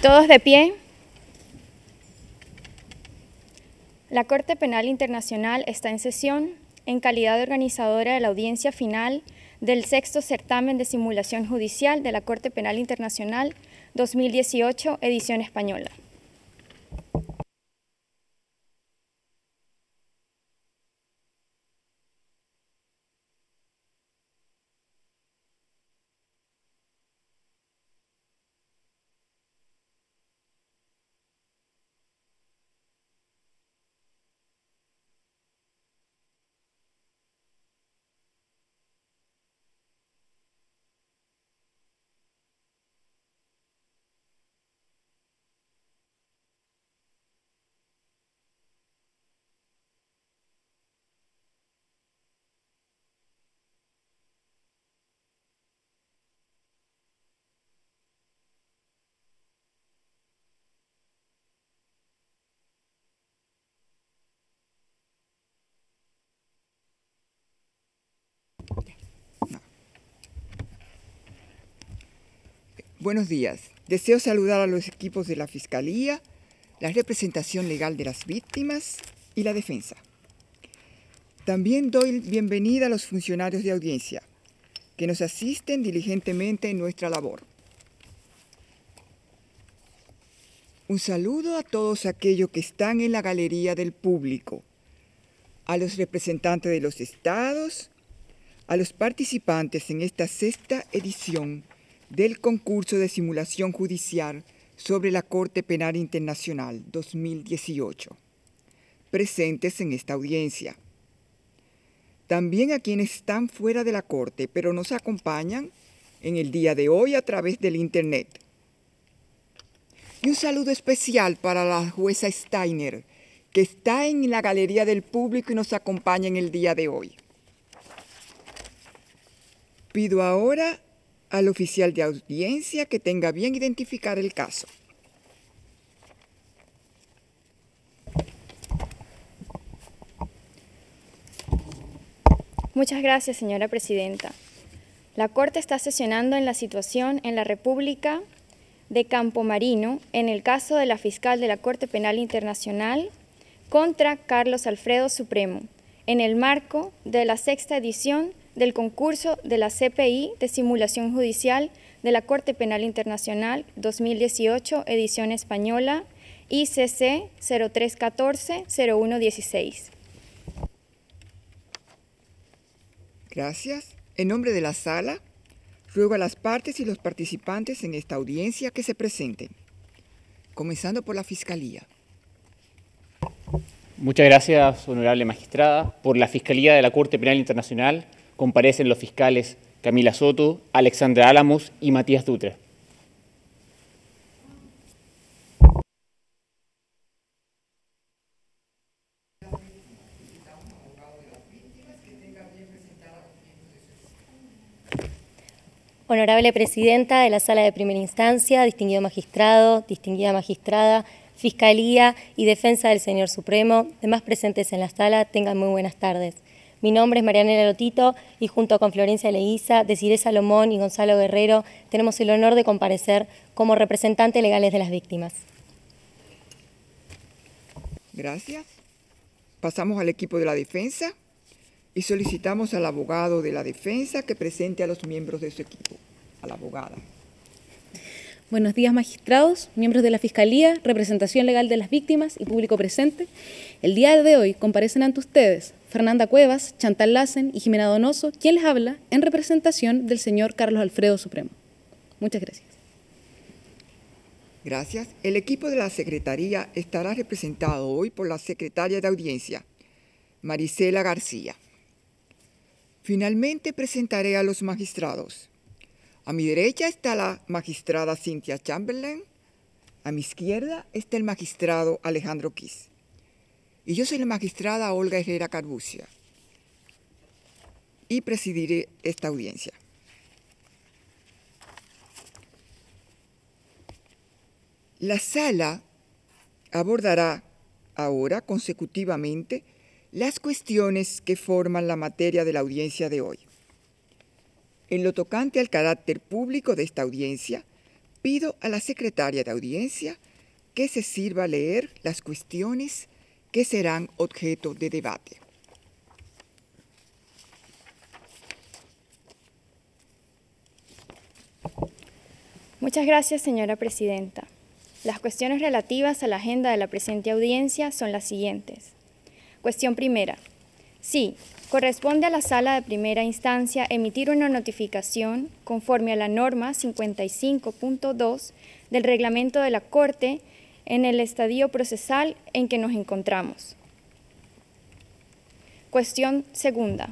Todos de pie. La Corte Penal Internacional está en sesión en calidad de organizadora de la audiencia final del sexto certamen de simulación judicial de la Corte Penal Internacional 2018, edición española. Buenos días. Deseo saludar a los equipos de la Fiscalía, la representación legal de las víctimas y la defensa. También doy bienvenida a los funcionarios de audiencia, que nos asisten diligentemente en nuestra labor. Un saludo a todos aquellos que están en la galería del público, a los representantes de los estados, a los participantes en esta sexta edición del concurso de simulación judicial sobre la Corte Penal Internacional 2018, presentes en esta audiencia. También a quienes están fuera de la Corte, pero nos acompañan en el día de hoy a través del Internet. Y un saludo especial para la jueza Steiner, que está en la galería del público y nos acompaña en el día de hoy. Pido ahora al oficial de audiencia que tenga bien identificar el caso. Muchas gracias, señora presidenta. La Corte está sesionando en la situación en la República de Campomarino en el caso de la fiscal de la Corte Penal Internacional contra Carlos Alfredo Supremo, en el marco de la sexta edición del concurso de la CPI de simulación judicial de la Corte Penal Internacional 2018, edición española, ICC 0314-0116. Gracias. En nombre de la sala, ruego a las partes y los participantes en esta audiencia que se presenten, comenzando por la Fiscalía. Muchas gracias, honorable magistrada. Por la Fiscalía de la Corte Penal Internacional comparecen los fiscales Camila Soto, Alexandra Álamos y Matías Dutra. Honorable Presidenta de la Sala de Primera Instancia, distinguido magistrado, distinguida magistrada, Fiscalía y Defensa del Señor Supremo, demás presentes en la sala, tengan muy buenas tardes. Mi nombre es Marianela Lotito y junto con Florencia Leguiza, Desiree Salomón y Gonzalo Guerrero tenemos el honor de comparecer como representantes legales de las víctimas. Gracias. Pasamos al equipo de la defensa y solicitamos al abogado de la defensa que presente a los miembros de su equipo. A la abogada. Buenos días, magistrados, miembros de la Fiscalía, representación legal de las víctimas y público presente. El día de hoy comparecen ante ustedes Fernanda Cuevas, Chantal Lassen y Jimena Donoso, quien les habla en representación del señor Carlos Alfredo Supremo. Muchas gracias. Gracias. El equipo de la Secretaría estará representado hoy por la Secretaria de Audiencia, Marisela García. Finalmente presentaré a los magistrados. A mi derecha está la magistrada Cynthia Chamberlain, a mi izquierda está el magistrado Alejandro Kiss. Y yo soy la magistrada Olga Herrera Carbucia y presidiré esta audiencia. La sala abordará ahora consecutivamente las cuestiones que forman la materia de la audiencia de hoy. En lo tocante al carácter público de esta audiencia, pido a la secretaria de audiencia que se sirva a leer las cuestiones que serán objeto de debate. Muchas gracias, señora presidenta. Las cuestiones relativas a la agenda de la presente audiencia son las siguientes. Cuestión primera. Sí, corresponde a la Sala de Primera Instancia emitir una notificación conforme a la norma 55.2 del reglamento de la Corte en el estadio procesal en que nos encontramos. Cuestión segunda.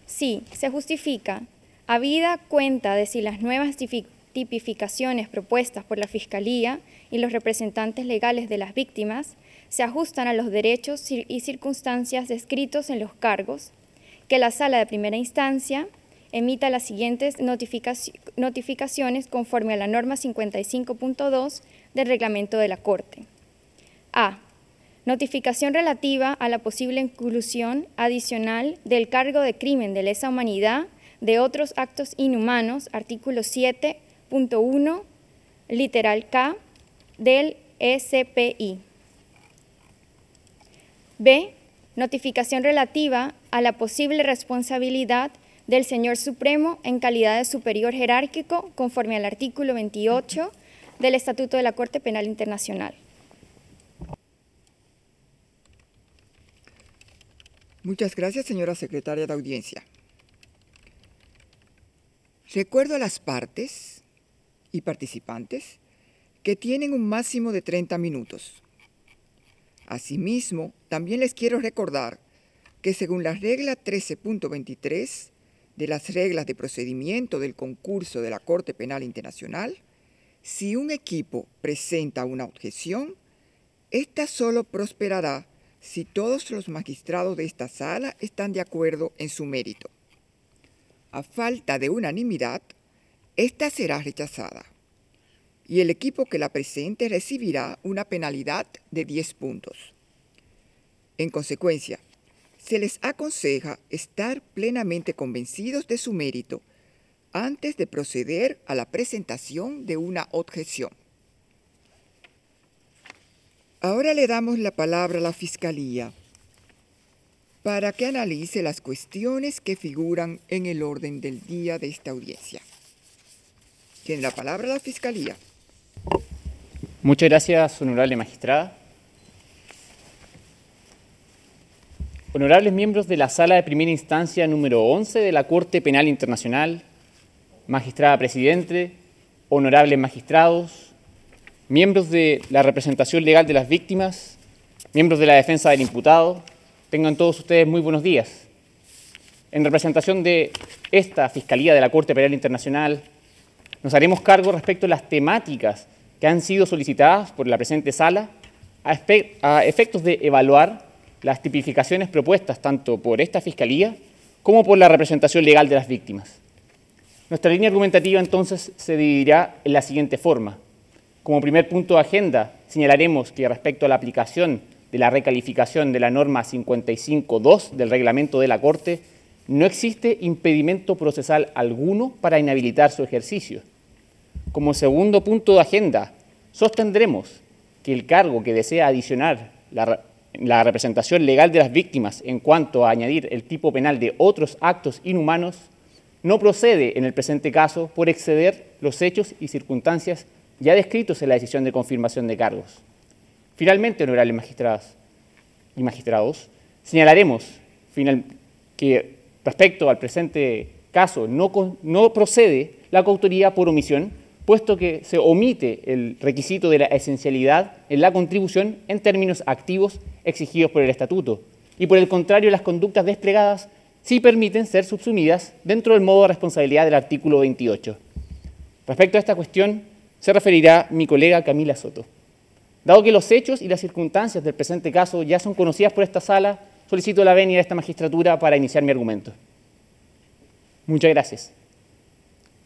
Sí, se justifica, habida cuenta de si las nuevas tipificaciones propuestas por la Fiscalía y los representantes legales de las víctimas se ajustan a los derechos y circunstancias descritos en los cargos, que la Sala de Primera Instancia emita las siguientes notificaciones conforme a la norma 55.2 del reglamento de la Corte. A. Notificación relativa a la posible inclusión adicional del cargo de crimen de lesa humanidad de otros actos inhumanos, artículo 7.1, literal K, del SPI. B. Notificación relativa a la posible responsabilidad del señor Supremo en calidad de superior jerárquico conforme al artículo 28 del Estatuto de la Corte Penal Internacional. Muchas gracias, señora secretaria de audiencia. Recuerdo a las partes y participantes que tienen un máximo de 30 minutos. Asimismo, también les quiero recordar que según la regla 13.23 de las reglas de procedimiento del concurso de la Corte Penal Internacional, si un equipo presenta una objeción, ésta solo prosperará si todos los magistrados de esta sala están de acuerdo en su mérito. A falta de unanimidad, esta será rechazada y el equipo que la presente recibirá una penalidad de 10 puntos. En consecuencia, se les aconseja estar plenamente convencidos de su mérito antes de proceder a la presentación de una objeción. Ahora le damos la palabra a la Fiscalía para que analice las cuestiones que figuran en el orden del día de esta audiencia. Tiene la palabra la Fiscalía. Muchas gracias, honorable magistrada. Honorables miembros de la Sala de Primera Instancia número 11 de la Corte Penal Internacional, magistrada presidente, honorables magistrados, miembros de la representación legal de las víctimas, miembros de la defensa del imputado, tengan todos ustedes muy buenos días. En representación de esta Fiscalía de la Corte Penal Internacional, nos haremos cargo respecto a las temáticas que han sido solicitadas por la presente sala a efectos de evaluar las tipificaciones propuestas tanto por esta Fiscalía como por la representación legal de las víctimas. Nuestra línea argumentativa entonces se dividirá en la siguiente forma. Como primer punto de agenda, señalaremos que respecto a la aplicación de la recalificación de la norma 55.2 del reglamento de la Corte, no existe impedimento procesal alguno para inhabilitar su ejercicio. Como segundo punto de agenda, sostendremos que el cargo que desea adicionar la representación legal de las víctimas en cuanto a añadir el tipo penal de otros actos inhumanos no procede en el presente caso por exceder los hechos y circunstancias ya descritos en la decisión de confirmación de cargos. Finalmente, honorables magistradas y magistrados, señalaremos que respecto al presente caso no procede la coautoría por omisión, puesto que se omite el requisito de la esencialidad en la contribución en términos activos exigidos por el Estatuto, y por el contrario las conductas desplegadas sí permiten ser subsumidas dentro del modo de responsabilidad del artículo 28. Respecto a esta cuestión se referirá mi colega Camila Soto. Dado que los hechos y las circunstancias del presente caso ya son conocidas por esta sala, solicito la venia de esta magistratura para iniciar mi argumento. Muchas gracias.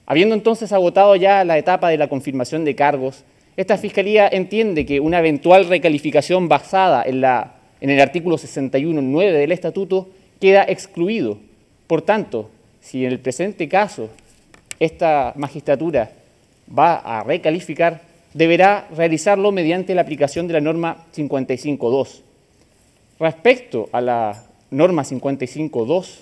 Habiendo entonces agotado ya la etapa de la confirmación de cargos, esta Fiscalía entiende que una eventual recalificación basada en el artículo 61.9 del Estatuto queda excluido. Por tanto, si en el presente caso esta magistratura va a recalificar, deberá realizarlo mediante la aplicación de la norma 55.2. Respecto a la norma 55.2,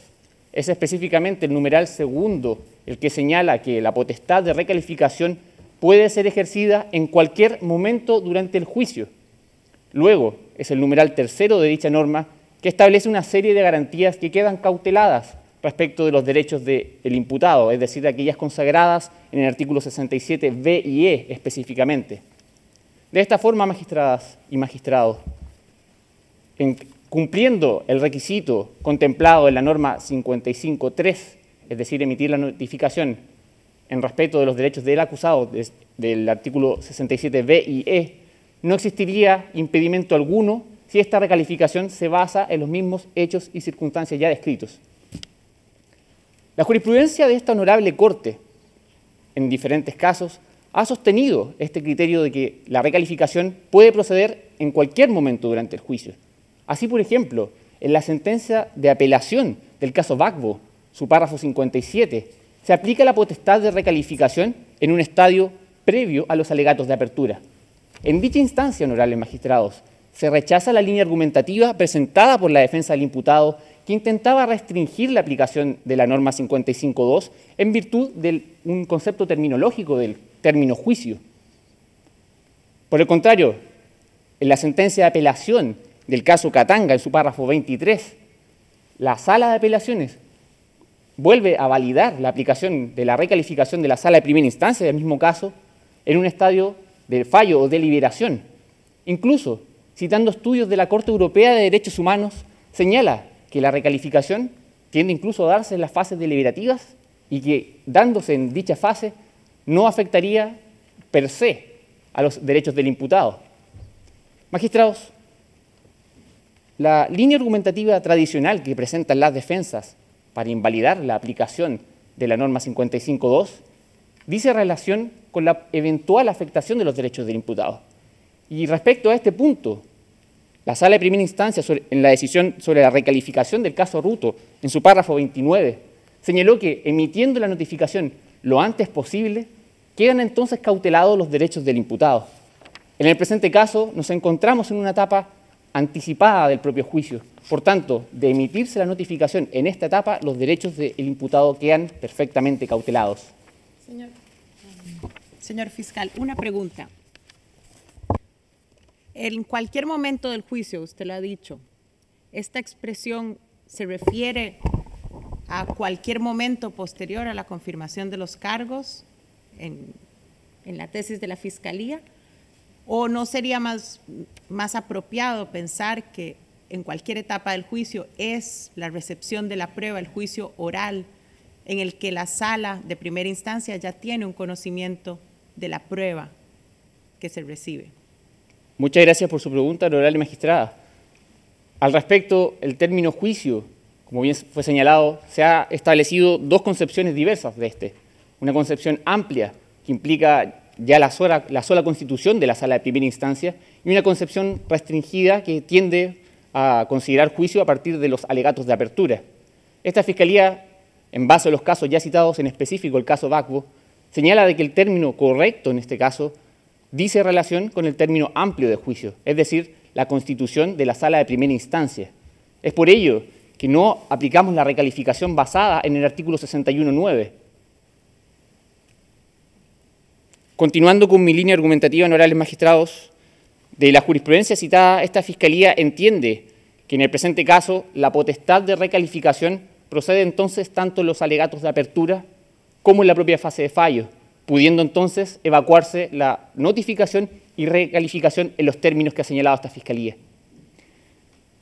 es específicamente el numeral segundo el que señala que la potestad de recalificación puede ser ejercida en cualquier momento durante el juicio. Luego, es el numeral tercero de dicha norma que establece una serie de garantías que quedan cauteladas respecto de los derechos del imputado, es decir, aquellas consagradas en el artículo 67b y e específicamente. De esta forma, magistradas y magistrados, cumpliendo el requisito contemplado en la norma 55.3, es decir, emitir la notificación en respeto de los derechos del acusado del artículo 67b y e, no existiría impedimento alguno si esta recalificación se basa en los mismos hechos y circunstancias ya descritos. La jurisprudencia de esta honorable Corte, en diferentes casos, ha sostenido este criterio de que la recalificación puede proceder en cualquier momento durante el juicio. Así, por ejemplo, en la sentencia de apelación del caso Gbagbo, su párrafo 57, se aplica la potestad de recalificación en un estadio previo a los alegatos de apertura. En dicha instancia, honorables magistrados, se rechaza la línea argumentativa presentada por la defensa del imputado que intentaba restringir la aplicación de la norma 55.2 en virtud de un concepto terminológico del término juicio. Por el contrario, en la sentencia de apelación del caso Katanga, en su párrafo 23, la Sala de Apelaciones vuelve a validar la aplicación de la recalificación de la Sala de Primera Instancia del mismo caso en un estadio de fallo o deliberación. Incluso, citando estudios de la Corte Europea de Derechos Humanos, señala que la recalificación tiende incluso a darse en las fases deliberativas y que, dándose en dicha fase, no afectaría per se a los derechos del imputado. Magistrados, la línea argumentativa tradicional que presentan las defensas para invalidar la aplicación de la norma 55.2 dice relación con la eventual afectación de los derechos del imputado. Y respecto a este punto, la Sala de Primera Instancia, en la decisión sobre la recalificación del caso Ruto, en su párrafo 29, señaló que, emitiendo la notificación lo antes posible, quedan entonces cautelados los derechos del imputado. En el presente caso, nos encontramos en una etapa anticipada del propio juicio. Por tanto, de emitirse la notificación en esta etapa, los derechos del imputado quedan perfectamente cautelados. Señor fiscal, una pregunta. En cualquier momento del juicio, usted lo ha dicho, ¿esta expresión se refiere a cualquier momento posterior a la confirmación de los cargos en la tesis de la Fiscalía? ¿O no sería más apropiado pensar que en cualquier etapa del juicio es la recepción de la prueba, el juicio oral, en el que la Sala de Primera Instancia ya tiene un conocimiento de la prueba que se recibe? Muchas gracias por su pregunta, honorable magistrada. Al respecto, el término juicio, como bien fue señalado, se ha establecido dos concepciones diversas de este. Una concepción amplia, que implica ya la sola constitución de la Sala de Primera Instancia, y una concepción restringida que tiende a considerar juicio a partir de los alegatos de apertura. Esta Fiscalía, en base a los casos ya citados, en específico el caso Gbagbo, señala de que el término correcto en este caso dice relación con el término amplio de juicio, es decir, la constitución de la Sala de Primera Instancia. Es por ello que no aplicamos la recalificación basada en el artículo 61.9. Continuando con mi línea argumentativa, honorables magistrados, de la jurisprudencia citada, esta Fiscalía entiende que en el presente caso la potestad de recalificación procede entonces tanto en los alegatos de apertura como en la propia fase de fallo, pudiendo entonces evacuarse la notificación y recalificación en los términos que ha señalado esta Fiscalía.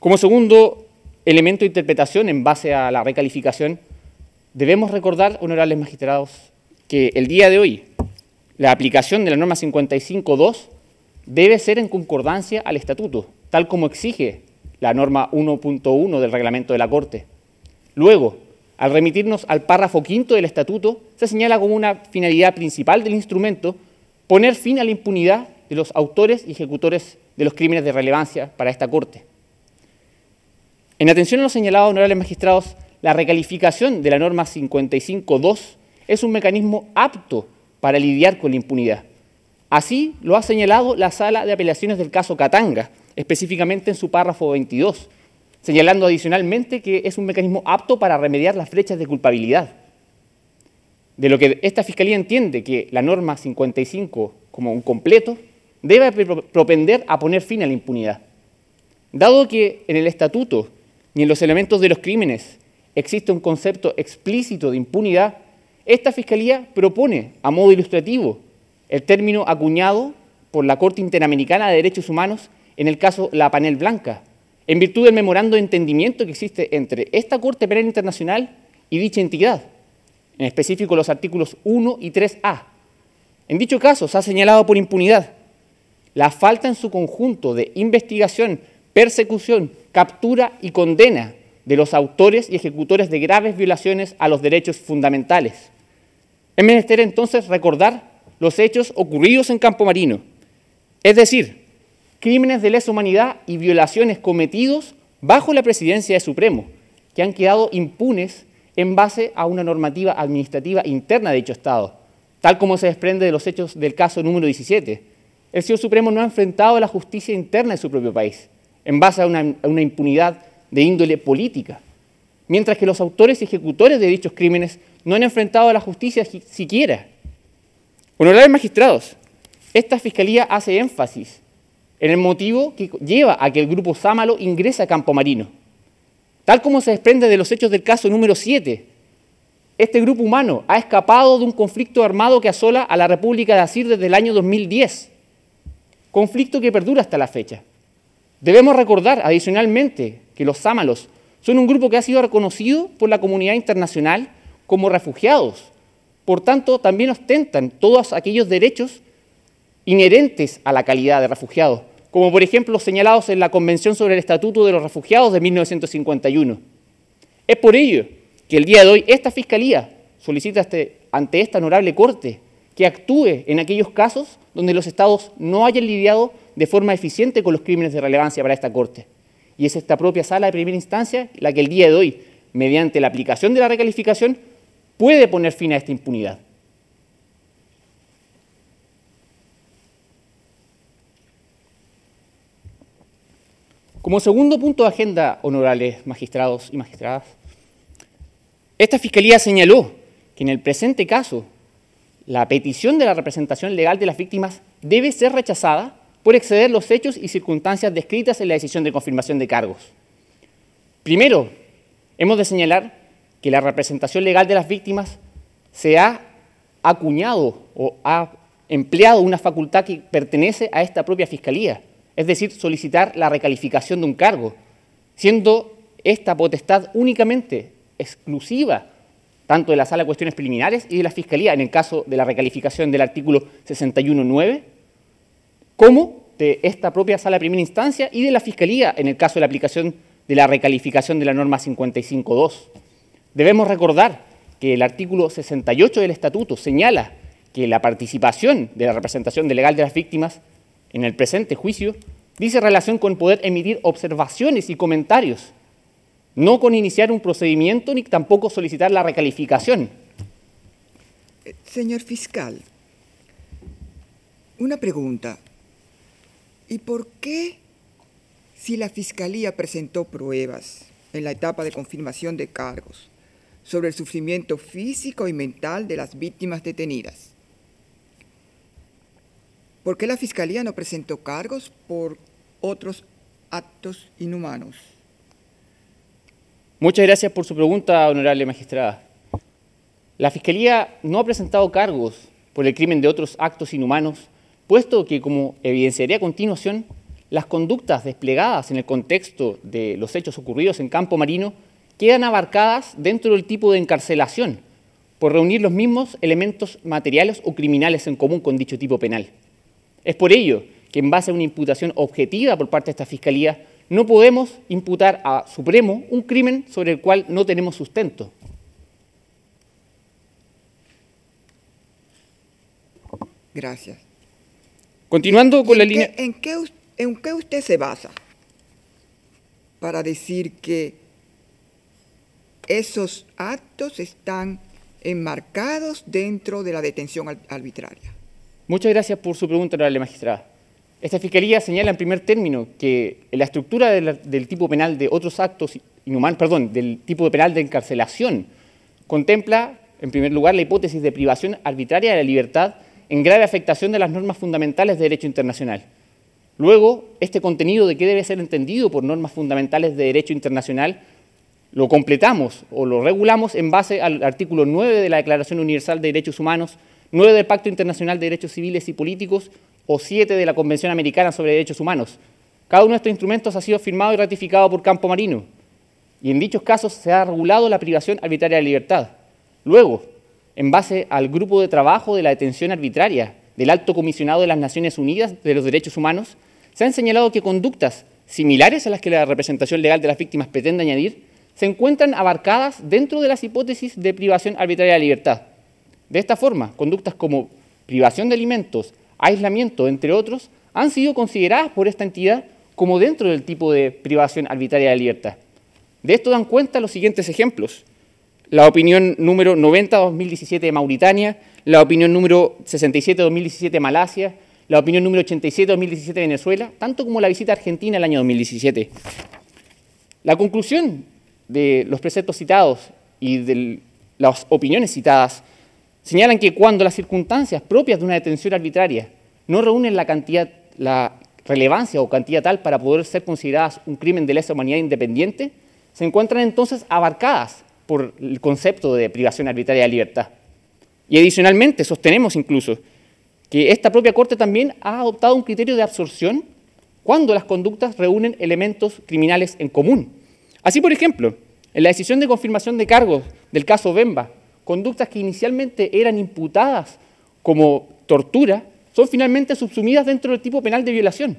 Como segundo elemento de interpretación en base a la recalificación, debemos recordar, honorables magistrados, que el día de hoy la aplicación de la norma 55.2 debe ser en concordancia al estatuto, tal como exige la norma 1.1 del reglamento de la Corte. Luego, al remitirnos al párrafo quinto del estatuto, se señala como una finalidad principal del instrumento poner fin a la impunidad de los autores y ejecutores de los crímenes de relevancia para esta Corte. En atención a lo señalado, honorables magistrados, la recalificación de la norma 55.2 es un mecanismo apto para lidiar con la impunidad. Así lo ha señalado la Sala de Apelaciones del caso Katanga, específicamente en su párrafo 22, señalando adicionalmente que es un mecanismo apto para remediar las brechas de culpabilidad. De lo que esta Fiscalía entiende que la norma 55 como un completo debe propender a poner fin a la impunidad. Dado que en el estatuto ni en los elementos de los crímenes existe un concepto explícito de impunidad, esta Fiscalía propone, a modo ilustrativo, el término acuñado por la Corte Interamericana de Derechos Humanos en el caso La Panel Blanca, en virtud del memorando de entendimiento que existe entre esta Corte Penal Internacional y dicha entidad, en específico los artículos 1 y 3A. En dicho caso se ha señalado por impunidad la falta en su conjunto de investigación, persecución, captura y condena de los autores y ejecutores de graves violaciones a los derechos fundamentales. Es menester entonces recordar los hechos ocurridos en Campo Marino, es decir, crímenes de lesa humanidad y violaciones cometidos bajo la presidencia de Supremo, que han quedado impunes en base a una normativa administrativa interna de dicho Estado, tal como se desprende de los hechos del caso número 17. El señor Supremo no ha enfrentado a la justicia interna de su propio país, en base a una impunidad de índole política, mientras que los autores y ejecutores de dichos crímenes no han enfrentado a la justicia siquiera. Honorables magistrados, esta Fiscalía hace énfasis en el motivo que lleva a que el grupo Sámalo ingrese a Campo Marino. Tal como se desprende de los hechos del caso número 7, este grupo humano ha escapado de un conflicto armado que asola a la República de Asir desde el año 2010, conflicto que perdura hasta la fecha. Debemos recordar adicionalmente que los Sámalos son un grupo que ha sido reconocido por la comunidad internacional como refugiados. Por tanto, también ostentan todos aquellos derechos inherentes a la calidad de refugiados, como por ejemplo los señalados en la Convención sobre el Estatuto de los Refugiados de 1951. Es por ello que el día de hoy esta Fiscalía solicita ante esta honorable Corte que actúe en aquellos casos donde los Estados no hayan lidiado de forma eficiente con los crímenes de relevancia para esta Corte. Y es esta propia Sala de Primera Instancia la que el día de hoy, mediante la aplicación de la recalificación, puede poner fin a esta impunidad. Como segundo punto de agenda, honorables magistrados y magistradas, esta Fiscalía señaló que en el presente caso la petición de la representación legal de las víctimas debe ser rechazada por exceder los hechos y circunstancias descritas en la decisión de confirmación de cargos. Primero, hemos de señalar que la representación legal de las víctimas se ha acuñado o ha empleado una facultad que pertenece a esta propia Fiscalía, es decir, solicitar la recalificación de un cargo, siendo esta potestad únicamente exclusiva tanto de la Sala de Cuestiones Preliminares y de la Fiscalía en el caso de la recalificación del artículo 61.9, como de esta propia Sala de Primera Instancia y de la Fiscalía en el caso de la aplicación de la recalificación de la norma 55.2. Debemos recordar que el artículo 68 del Estatuto señala que la participación de la representación legal de las víctimas en el presente juicio dice relación con poder emitir observaciones y comentarios, no con iniciar un procedimiento ni tampoco solicitar la recalificación. Señor fiscal, una pregunta. ¿Y por qué, si la Fiscalía presentó pruebas en la etapa de confirmación de cargos sobre el sufrimiento físico y mental de las víctimas detenidas, por qué la Fiscalía no presentó cargos por otros actos inhumanos? Muchas gracias por su pregunta, honorable magistrada. La Fiscalía no ha presentado cargos por el crimen de otros actos inhumanos, puesto que, como evidenciaré a continuación, las conductas desplegadas en el contexto de los hechos ocurridos en Campo Marino quedan abarcadas dentro del tipo de encarcelación, por reunir los mismos elementos materiales o criminales en común con dicho tipo penal. Es por ello que, en base a una imputación objetiva por parte de esta Fiscalía, no podemos imputar a Supremo un crimen sobre el cual no tenemos sustento. Gracias. Continuando con la línea... ¿En qué usted se basa para decir que esos actos están enmarcados dentro de la detención arbitraria. Muchas gracias por su pregunta, honorable magistrada. Esta Fiscalía señala en primer término que la estructura del tipo penal de otros actos inhumanos, del tipo penal de encarcelación, contempla, en primer lugar, la hipótesis de privación arbitraria de la libertad en grave afectación de las normas fundamentales de derecho internacional. Luego, este contenido de qué debe ser entendido por normas fundamentales de derecho internacional lo completamos o lo regulamos en base al artículo 9 de la Declaración Universal de Derechos Humanos, 9 del Pacto Internacional de Derechos Civiles y Políticos o 7 de la Convención Americana sobre Derechos Humanos. Cada uno de estos instrumentos ha sido firmado y ratificado por Campo Marino, y en dichos casos se ha regulado la privación arbitraria de libertad. Luego, en base al grupo de trabajo de la detención arbitraria del Alto Comisionado de las Naciones Unidas de los Derechos Humanos, se han señalado que conductas similares a las que la representación legal de las víctimas pretende añadir se encuentran abarcadas dentro de las hipótesis de privación arbitraria de libertad. De esta forma, conductas como privación de alimentos, aislamiento, entre otros, han sido consideradas por esta entidad como dentro del tipo de privación arbitraria de libertad. De esto dan cuenta los siguientes ejemplos: la opinión número 90/2017 de Mauritania, la opinión número 67/2017 de Malasia, la opinión número 87/2017 de Venezuela, tanto como la visita a Argentina el año 2017. La conclusión de los preceptos citados y de las opiniones citadas señalan que cuando las circunstancias propias de una detención arbitraria no reúnen la relevancia o cantidad tal para poder ser consideradas un crimen de lesa humanidad independiente, se encuentran entonces abarcadas por el concepto de privación arbitraria de libertad. Y adicionalmente sostenemos incluso que esta propia Corte también ha adoptado un criterio de absorción cuando las conductas reúnen elementos criminales en común. Así, por ejemplo, en la decisión de confirmación de cargos del caso Bemba, conductas que inicialmente eran imputadas como tortura son finalmente subsumidas dentro del tipo penal de violación.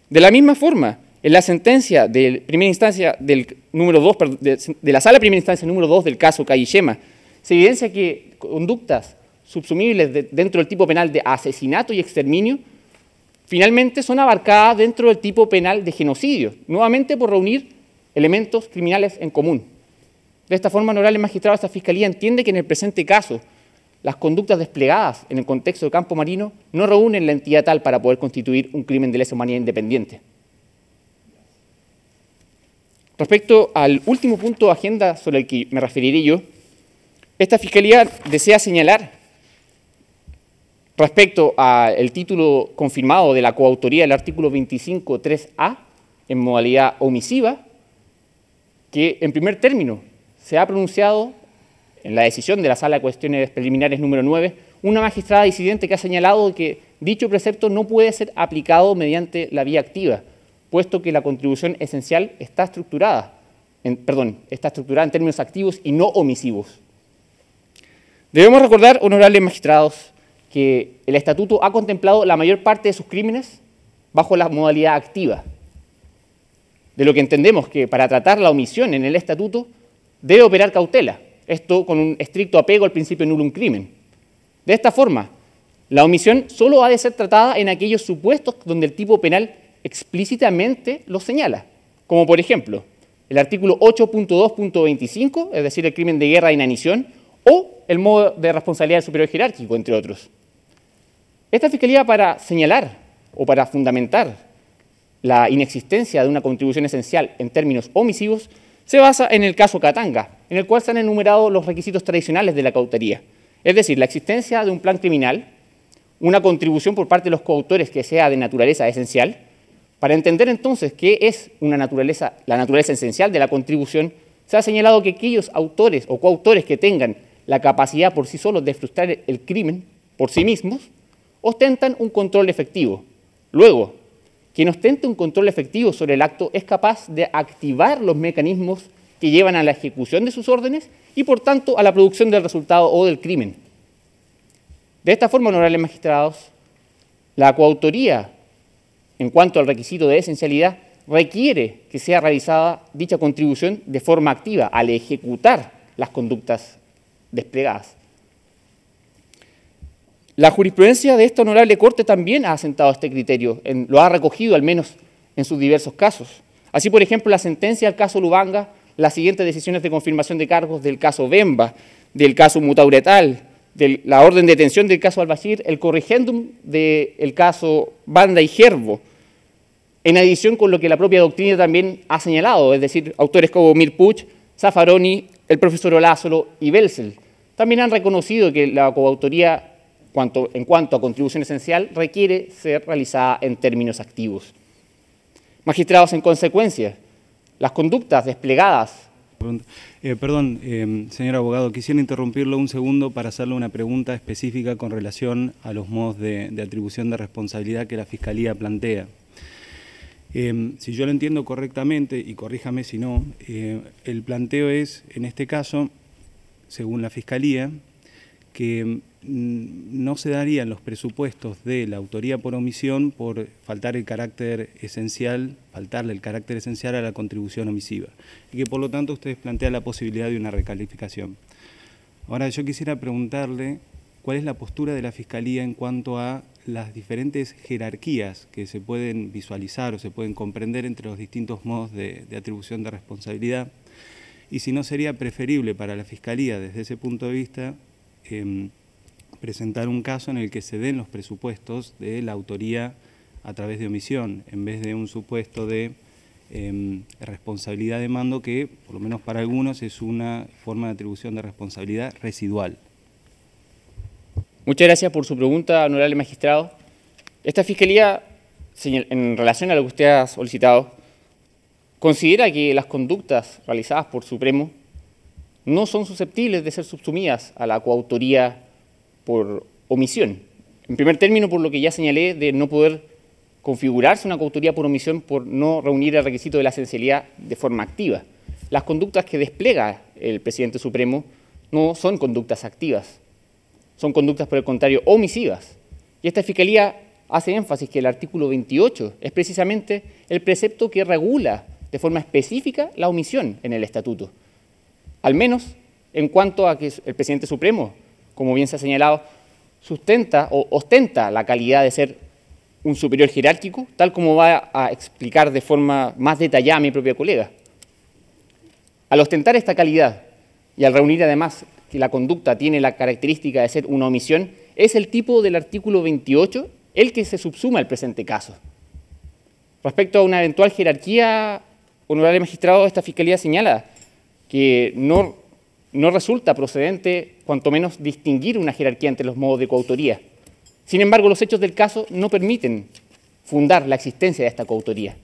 De la misma forma, en la sentencia de primera instancia del número 2, de la Sala de Primera Instancia número 2 del caso Cayllema, se evidencia que conductas subsumibles dentro del tipo penal de asesinato y exterminio finalmente son abarcadas dentro del tipo penal de genocidio, nuevamente por reunir elementos criminales en común. De esta forma, honorable magistrado, esta Fiscalía entiende que en el presente caso las conductas desplegadas en el contexto de Campo Marino no reúnen la entidad tal para poder constituir un crimen de lesa humanidad independiente. Respecto al último punto de agenda sobre el que me referiré yo, esta Fiscalía desea señalar respecto al título confirmado de la coautoría del artículo 25.3a en modalidad omisiva, que en primer término se ha pronunciado en la decisión de la Sala de Cuestiones Preliminares número 9, una magistrada disidente que ha señalado que dicho precepto no puede ser aplicado mediante la vía activa, puesto que la contribución esencial está estructurada en términos activos y no omisivos. Debemos recordar, honorables magistrados, que el Estatuto ha contemplado la mayor parte de sus crímenes bajo la modalidad activa, de lo que entendemos que para tratar la omisión en el Estatuto debe operar cautela, esto con un estricto apego al principio nullum crimen. De esta forma, la omisión solo ha de ser tratada en aquellos supuestos donde el tipo penal explícitamente lo señala, como por ejemplo el artículo 8.2.25, es decir, el crimen de guerra e inanición, o el modo de responsabilidad del superior jerárquico, entre otros. Esta Fiscalía, para señalar o para fundamentar la inexistencia de una contribución esencial en términos omisivos, se basa en el caso Katanga, en el cual se han enumerado los requisitos tradicionales de la coautoría, es decir, la existencia de un plan criminal, una contribución por parte de los coautores que sea de naturaleza esencial. Para entender entonces qué es la naturaleza esencial de la contribución, se ha señalado que aquellos autores o coautores que tengan la capacidad por sí solos de frustrar el crimen por sí mismos, ostentan un control efectivo. Luego, quien ostente un control efectivo sobre el acto es capaz de activar los mecanismos que llevan a la ejecución de sus órdenes y, por tanto, a la producción del resultado o del crimen. De esta forma, honorables magistrados, la coautoría, en cuanto al requisito de esencialidad, requiere que sea realizada dicha contribución de forma activa al ejecutar las conductas desplegadas. La jurisprudencia de esta honorable Corte también ha asentado este criterio, lo ha recogido al menos en sus diversos casos. Así, por ejemplo, la sentencia del caso Lubanga, las siguientes decisiones de confirmación de cargos del caso Bemba, del caso Mutauretal, de la orden de detención del caso Al-Bashir, el corrigendum del caso Banda y Gerbo, en adición con lo que la propia doctrina también ha señalado, es decir, autores como Mirpuch, Zaffaroni, el profesor Olázolo y Belzel. También han reconocido que la coautoría, en cuanto a contribución esencial, requiere ser realizada en términos activos. Magistrados, en consecuencia, las conductas desplegadas. Señor abogado, quisiera interrumpirlo un segundo para hacerle una pregunta específica con relación a los modos de atribución de responsabilidad que la Fiscalía plantea. Si yo lo entiendo correctamente, y corríjame si no, el planteo es, en este caso, según la Fiscalía, que no se darían los presupuestos de la autoría por omisión por faltarle el carácter esencial a la contribución omisiva, y que por lo tanto ustedes plantean la posibilidad de una recalificación. Ahora yo quisiera preguntarle cuál es la postura de la Fiscalía en cuanto a las diferentes jerarquías que se pueden visualizar o se pueden comprender entre los distintos modos de atribución de responsabilidad, y si no sería preferible para la Fiscalía desde ese punto de vista presentar un caso en el que se den los presupuestos de la autoría a través de omisión, en vez de un supuesto de responsabilidad de mando que, por lo menos para algunos, es una forma de atribución de responsabilidad residual. Muchas gracias por su pregunta, honorable magistrado. Esta Fiscalía, en relación a lo que usted ha solicitado, considera que las conductas realizadas por Supremo no son susceptibles de ser subsumidas a la coautoría por omisión. En primer término, por lo que ya señalé de no poder configurarse una coautoría por omisión por no reunir el requisito de la esencialidad de forma activa. Las conductas que despliega el presidente Supremo no son conductas activas, son conductas, por el contrario, omisivas. Y esta Fiscalía hace énfasis que el artículo 28 es precisamente el precepto que regula de forma específica la omisión en el estatuto. Al menos en cuanto a que el presidente Supremo, como bien se ha señalado, sustenta o ostenta la calidad de ser un superior jerárquico, tal como va a explicar de forma más detallada mi propia colega. Al ostentar esta calidad y al reunir además que la conducta tiene la característica de ser una omisión, es el tipo del artículo 28 el que se subsuma al presente caso. Respecto a una eventual jerarquía, honorable magistrado, esta Fiscalía señala que no resulta procedente, cuanto menos, distinguir una jerarquía entre los modos de coautoría. Sin embargo, los hechos del caso no permiten fundar la existencia de esta coautoría.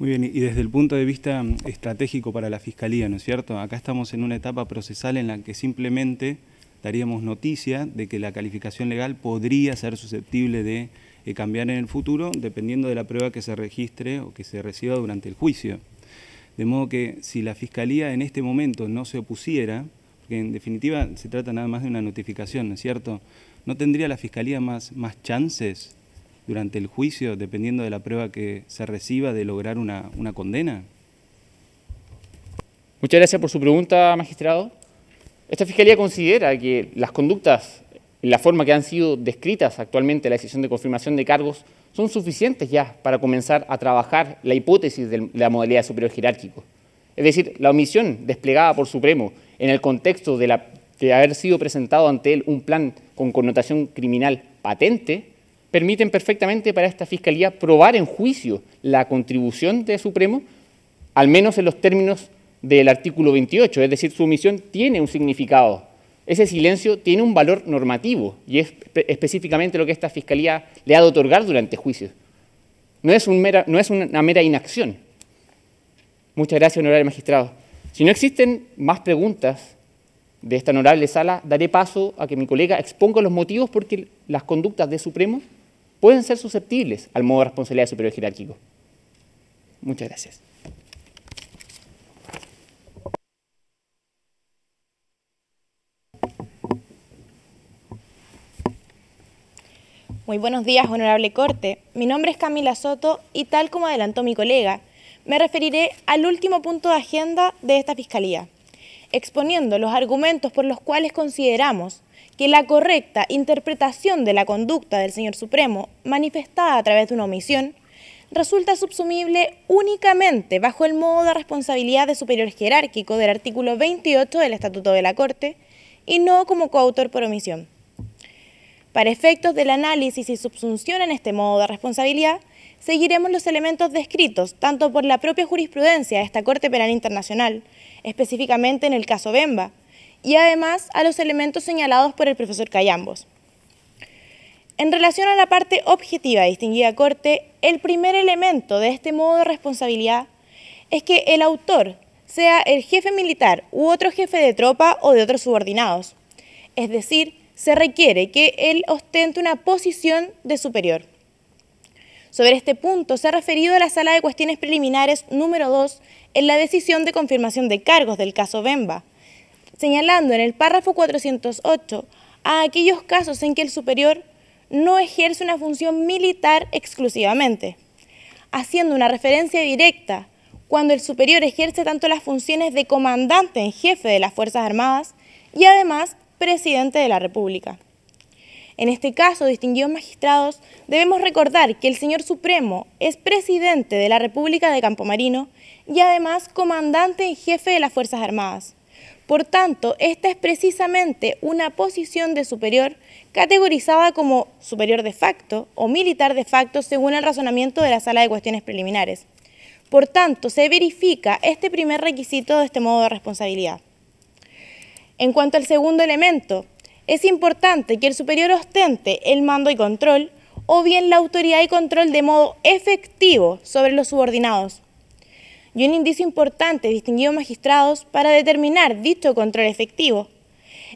Muy bien, y desde el punto de vista estratégico para la Fiscalía, ¿no es cierto? Acá estamos en una etapa procesal en la que simplemente daríamos noticia de que la calificación legal podría ser susceptible de cambiar en el futuro, dependiendo de la prueba que se registre o que se reciba durante el juicio. De modo que si la Fiscalía en este momento no se opusiera, porque en definitiva se trata nada más de una notificación, ¿no es cierto?, ¿no tendría la Fiscalía más chances durante el juicio, dependiendo de la prueba que se reciba, de lograr una condena? Muchas gracias por su pregunta, magistrado. Esta Fiscalía considera que las conductas, en la forma que han sido descritas actualmente en la decisión de confirmación de cargos, son suficientes ya para comenzar a trabajar la hipótesis de la modalidad de superior jerárquico. Es decir, la omisión desplegada por Supremo en el contexto de haber sido presentado ante él un plan con connotación criminal patente, permiten perfectamente para esta Fiscalía probar en juicio la contribución de Supremo, al menos en los términos del artículo 28, es decir, su omisión tiene un significado. Ese silencio tiene un valor normativo y es específicamente lo que esta Fiscalía le ha de otorgar durante el juicio. No es una mera inacción. Muchas gracias, honorable magistrado. Si no existen más preguntas de esta honorable sala, daré paso a que mi colega exponga los motivos por que las conductas de Supremo pueden ser susceptibles al modo de responsabilidad superior jerárquico. Muchas gracias. Muy buenos días, honorable Corte. Mi nombre es Camila Soto y tal como adelantó mi colega, me referiré al último punto de agenda de esta Fiscalía, exponiendo los argumentos por los cuales consideramos que la correcta interpretación de la conducta del señor Supremo, manifestada a través de una omisión, resulta subsumible únicamente bajo el modo de responsabilidad de superior jerárquico del artículo 28 del Estatuto de la Corte y no como coautor por omisión. Para efectos del análisis y subsunción en este modo de responsabilidad, seguiremos los elementos descritos tanto por la propia jurisprudencia de esta Corte Penal Internacional, específicamente en el caso Bemba, y además a los elementos señalados por el profesor Cayambos. En relación a la parte objetiva, distinguida Corte, el primer elemento de este modo de responsabilidad es que el autor sea el jefe militar u otro jefe de tropa o de otros subordinados, es decir, se requiere que él ostente una posición de superior. Sobre este punto se ha referido a la Sala de Cuestiones Preliminares número 2 en la decisión de confirmación de cargos del caso Bemba, señalando en el párrafo 408 a aquellos casos en que el superior no ejerce una función militar exclusivamente, haciendo una referencia directa cuando el superior ejerce tanto las funciones de comandante en jefe de las Fuerzas Armadas y además presidente de la República. En este caso, distinguidos magistrados, debemos recordar que el señor Supremo es presidente de la República de Campomarino y además comandante en jefe de las Fuerzas Armadas. Por tanto, esta es precisamente una posición de superior categorizada como superior de facto o militar de facto según el razonamiento de la Sala de Cuestiones Preliminares. Por tanto, se verifica este primer requisito de este modo de responsabilidad. En cuanto al segundo elemento, es importante que el superior ostente el mando y control o bien la autoridad y control de modo efectivo sobre los subordinados. Y un indicio importante, distinguidos magistrados, para determinar dicho control efectivo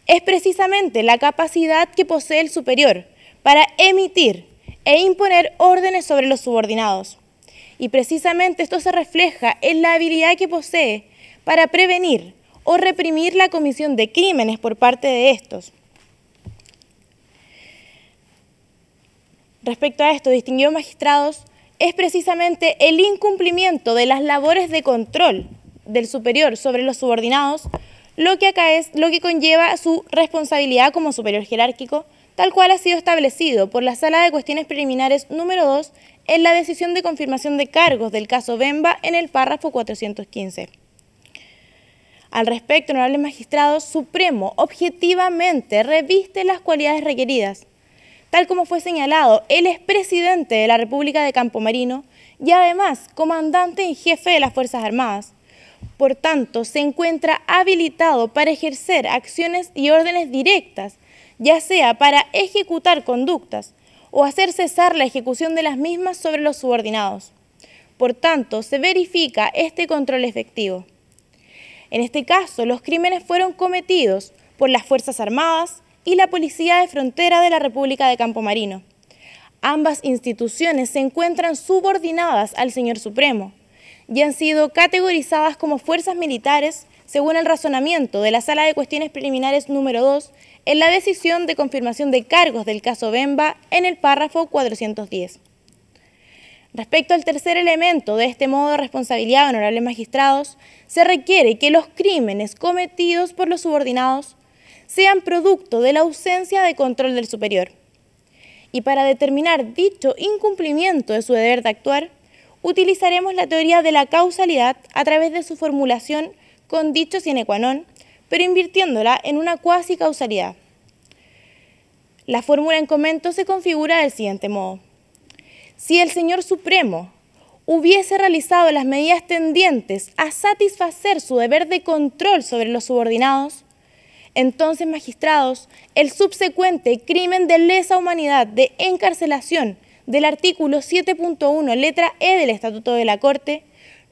es precisamente la capacidad que posee el superior para emitir e imponer órdenes sobre los subordinados. Y precisamente esto se refleja en la habilidad que posee para prevenir o reprimir la comisión de crímenes por parte de estos. Respecto a esto, distinguidos magistrados, es precisamente el incumplimiento de las labores de control del superior sobre los subordinados lo que conlleva su responsabilidad como superior jerárquico, tal cual ha sido establecido por la Sala de Cuestiones Preliminares número 2 en la decisión de confirmación de cargos del caso Bemba en el párrafo 415. Al respecto, honorables magistrados, Supremo objetivamente reviste las cualidades requeridas. Tal como fue señalado, él es presidente de la República de Campomarino y además comandante en jefe de las Fuerzas Armadas. Por tanto, se encuentra habilitado para ejercer acciones y órdenes directas, ya sea para ejecutar conductas o hacer cesar la ejecución de las mismas sobre los subordinados. Por tanto, se verifica este control efectivo. En este caso, los crímenes fueron cometidos por las Fuerzas Armadas y la Policía de Frontera de la República de Campomarino. Ambas instituciones se encuentran subordinadas al señor Supremo y han sido categorizadas como fuerzas militares según el razonamiento de la Sala de Cuestiones Preliminares número 2 en la decisión de confirmación de cargos del caso Bemba en el párrafo 410. Respecto al tercer elemento de este modo de responsabilidad, honorables magistrados, se requiere que los crímenes cometidos por los subordinados sean producto de la ausencia de control del superior. Y para determinar dicho incumplimiento de su deber de actuar, utilizaremos la teoría de la causalidad a través de su formulación con dicho sine qua non, pero invirtiéndola en una cuasi causalidad. La fórmula en comento se configura del siguiente modo. Si el señor Supremo hubiese realizado las medidas tendientes a satisfacer su deber de control sobre los subordinados, entonces, magistrados, el subsecuente crimen de lesa humanidad de encarcelación del artículo 7.1, letra E del Estatuto de la Corte,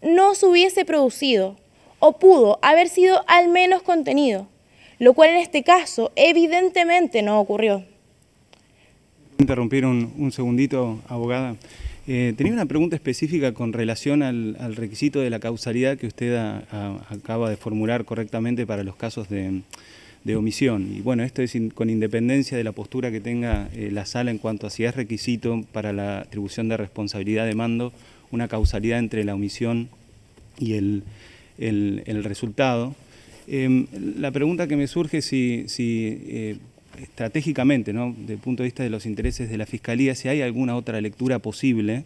no se hubiese producido o pudo haber sido al menos contenido, lo cual en este caso evidentemente no ocurrió. Interrumpir un segundito, abogada. Tenía una pregunta específica con relación al requisito de la causalidad que usted acaba de formular correctamente para los casos de omisión. Y bueno, esto es con independencia de la postura que tenga la sala en cuanto a si es requisito para la atribución de responsabilidad de mando una causalidad entre la omisión y el resultado. La pregunta que me surge es si estratégicamente, ¿no?, desde el punto de vista de los intereses de la Fiscalía, si hay alguna otra lectura posible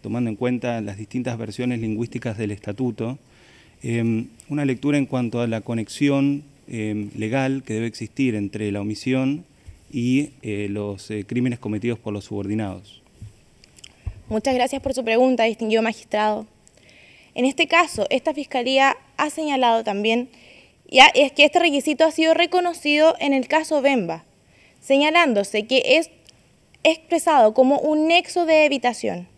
tomando en cuenta las distintas versiones lingüísticas del estatuto, una lectura en cuanto a la conexión legal que debe existir entre la omisión y los crímenes cometidos por los subordinados. Muchas gracias por su pregunta, distinguido magistrado. En este caso, esta Fiscalía ha señalado también es que este requisito ha sido reconocido en el caso Bemba, señalándose que es expresado como un nexo de evitación.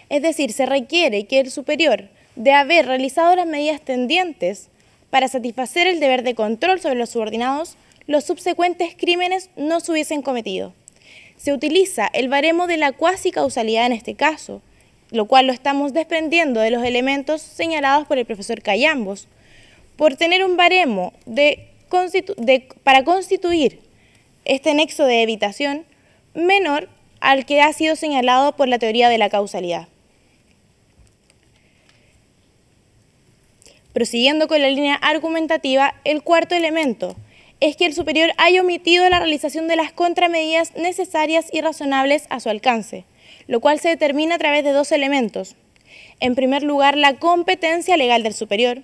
Es decir, se requiere que el superior, de haber realizado las medidas tendientes para satisfacer el deber de control sobre los subordinados, los subsecuentes crímenes no se hubiesen cometido. Se utiliza el baremo de la cuasi causalidad en este caso, lo cual lo estamos desprendiendo de los elementos señalados por el profesor Cayambos, por tener un baremo para constituir este nexo de evitación menor al que ha sido señalado por la teoría de la causalidad. Prosiguiendo con la línea argumentativa, el cuarto elemento es que el superior haya omitido la realización de las contramedidas necesarias y razonables a su alcance, lo cual se determina a través de dos elementos. En primer lugar, la competencia legal del superior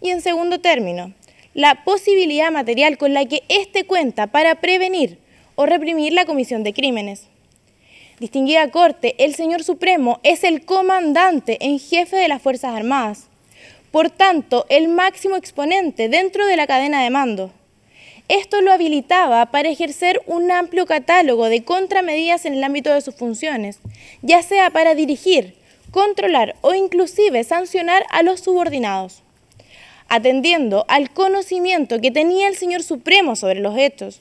y, en segundo término, la posibilidad material con la que éste cuenta para prevenir o reprimir la comisión de crímenes. Distinguida Corte, el señor Supremo es el comandante en jefe de las Fuerzas Armadas, por tanto, el máximo exponente dentro de la cadena de mando. Esto lo habilitaba para ejercer un amplio catálogo de contramedidas en el ámbito de sus funciones, ya sea para dirigir, controlar o inclusive sancionar a los subordinados. Atendiendo al conocimiento que tenía el señor Supremo sobre los hechos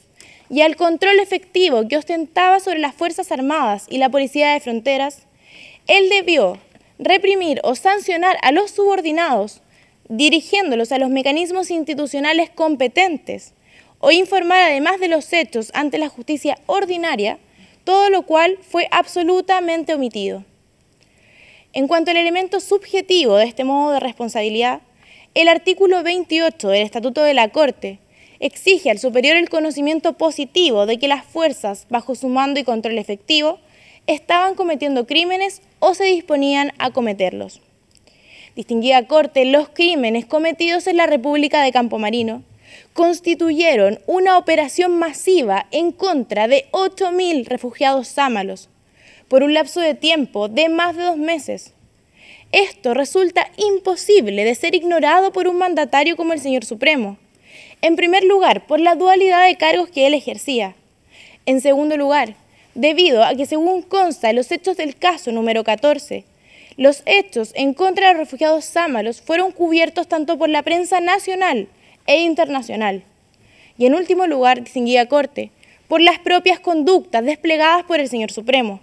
y al control efectivo que ostentaba sobre las Fuerzas Armadas y la Policía de Fronteras, él debió reprimir o sancionar a los subordinados, dirigiéndolos a los mecanismos institucionales competentes, o informar además de los hechos ante la justicia ordinaria, todo lo cual fue absolutamente omitido. En cuanto al elemento subjetivo de este modo de responsabilidad, el artículo 28 del Estatuto de la Corte exige al superior el conocimiento positivo de que las fuerzas, bajo su mando y control efectivo, estaban cometiendo crímenes o se disponían a cometerlos. Distinguida Corte, los crímenes cometidos en la República de Campo Marino constituyeron una operación masiva en contra de 8.000 refugiados sámalos por un lapso de tiempo de más de 2 meses. Esto resulta imposible de ser ignorado por un mandatario como el señor Supremo. En primer lugar, por la dualidad de cargos que él ejercía. En segundo lugar, debido a que según consta en los hechos del caso número 14, los hechos en contra de los refugiados sámalos fueron cubiertos tanto por la prensa nacional e internacional. Y en último lugar, distinguida Corte, por las propias conductas desplegadas por el señor Supremo.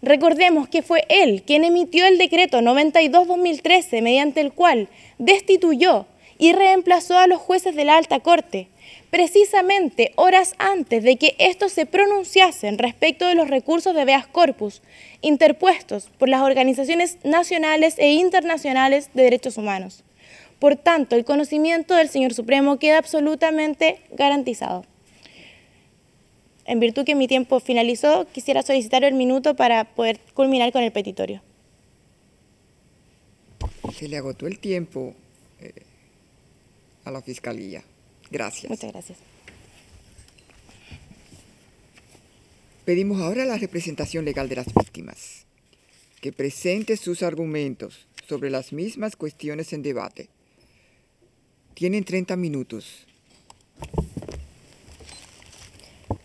Recordemos que fue él quien emitió el decreto 92/2013, mediante el cual destituyó y reemplazó a los jueces de la Alta Corte, precisamente horas antes de que estos se pronunciasen respecto de los recursos de habeas corpus interpuestos por las organizaciones nacionales e internacionales de derechos humanos. Por tanto, el conocimiento del señor Supremo queda absolutamente garantizado. En virtud que mi tiempo finalizó, quisiera solicitar el minuto para poder culminar con el petitorio. Se le agotó el tiempo a la Fiscalía. Gracias. Muchas gracias. Pedimos ahora a la representación legal de las víctimas que presente sus argumentos sobre las mismas cuestiones en debate. Tienen 30 minutos.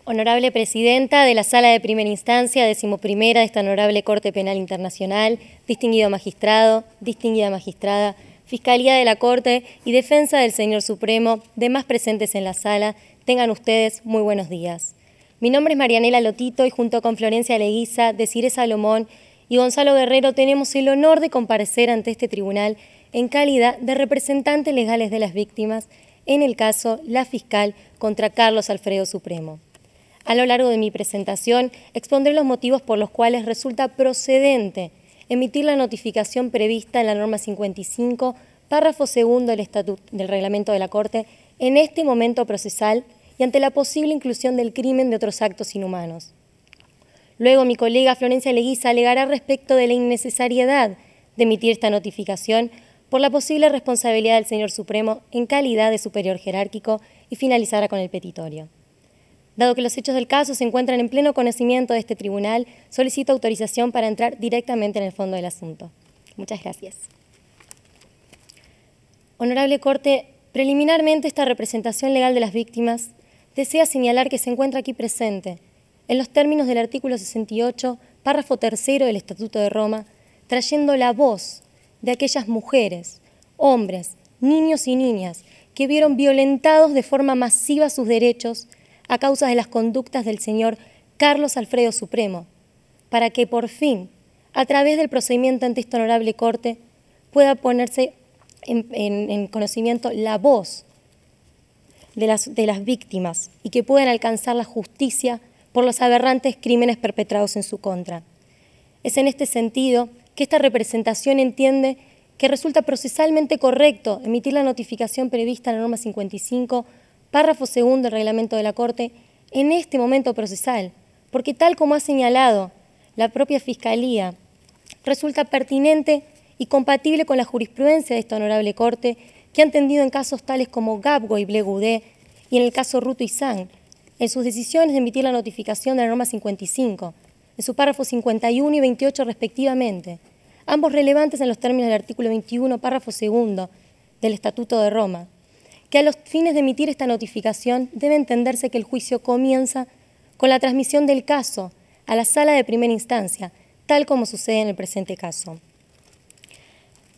Honorable Presidenta de la Sala de Primera Instancia, 11ª de esta Honorable Corte Penal Internacional, distinguido magistrado, distinguida magistrada, Fiscalía de la Corte y Defensa del Señor Supremo, demás presentes en la sala, tengan ustedes muy buenos días. Mi nombre es Marianela Lotito y junto con Florencia Leguiza, Desiree Salomón y Gonzalo Guerrero tenemos el honor de comparecer ante este tribunal en calidad de representantes legales de las víctimas en el caso La Fiscal contra Carlos Alfredo Supremo. A lo largo de mi presentación expondré los motivos por los cuales resulta procedente emitir la notificación prevista en la norma 55, párrafo segundo del reglamento de la Corte, en este momento procesal y ante la posible inclusión del crimen de otros actos inhumanos. Luego, mi colega Florencia Leguiza alegará respecto de la innecesariedad de emitir esta notificación por la posible responsabilidad del señor Supremo en calidad de superior jerárquico y finalizará con el petitorio. Dado que los hechos del caso se encuentran en pleno conocimiento de este tribunal, solicito autorización para entrar directamente en el fondo del asunto. Muchas gracias. Honorable Corte, preliminarmente esta representación legal de las víctimas desea señalar que se encuentra aquí presente, en los términos del artículo 68, párrafo 3 del Estatuto de Roma, trayendo la voz de aquellas mujeres, hombres, niños y niñas que vieron violentados de forma masiva sus derechos a causa de las conductas del señor Carlos Alfredo Supremo, para que por fin, a través del procedimiento ante esta honorable Corte, pueda ponerse en conocimiento la voz de las víctimas y que puedan alcanzar la justicia por los aberrantes crímenes perpetrados en su contra. Es en este sentido que esta representación entiende que resulta procesalmente correcto emitir la notificación prevista en la norma 55, párrafo 2 del reglamento de la Corte, en este momento procesal, porque tal como ha señalado la propia Fiscalía, resulta pertinente y compatible con la jurisprudencia de esta honorable Corte, que ha entendido en casos tales como Gabgo y Blegudé y en el caso Ruto y Sang, en sus decisiones de emitir la notificación de la norma 55, en su párrafo 51 y 28 respectivamente, ambos relevantes en los términos del artículo 21, párrafo 2 del Estatuto de Roma, que a los fines de emitir esta notificación debe entenderse que el juicio comienza con la transmisión del caso a la sala de primera instancia, tal como sucede en el presente caso.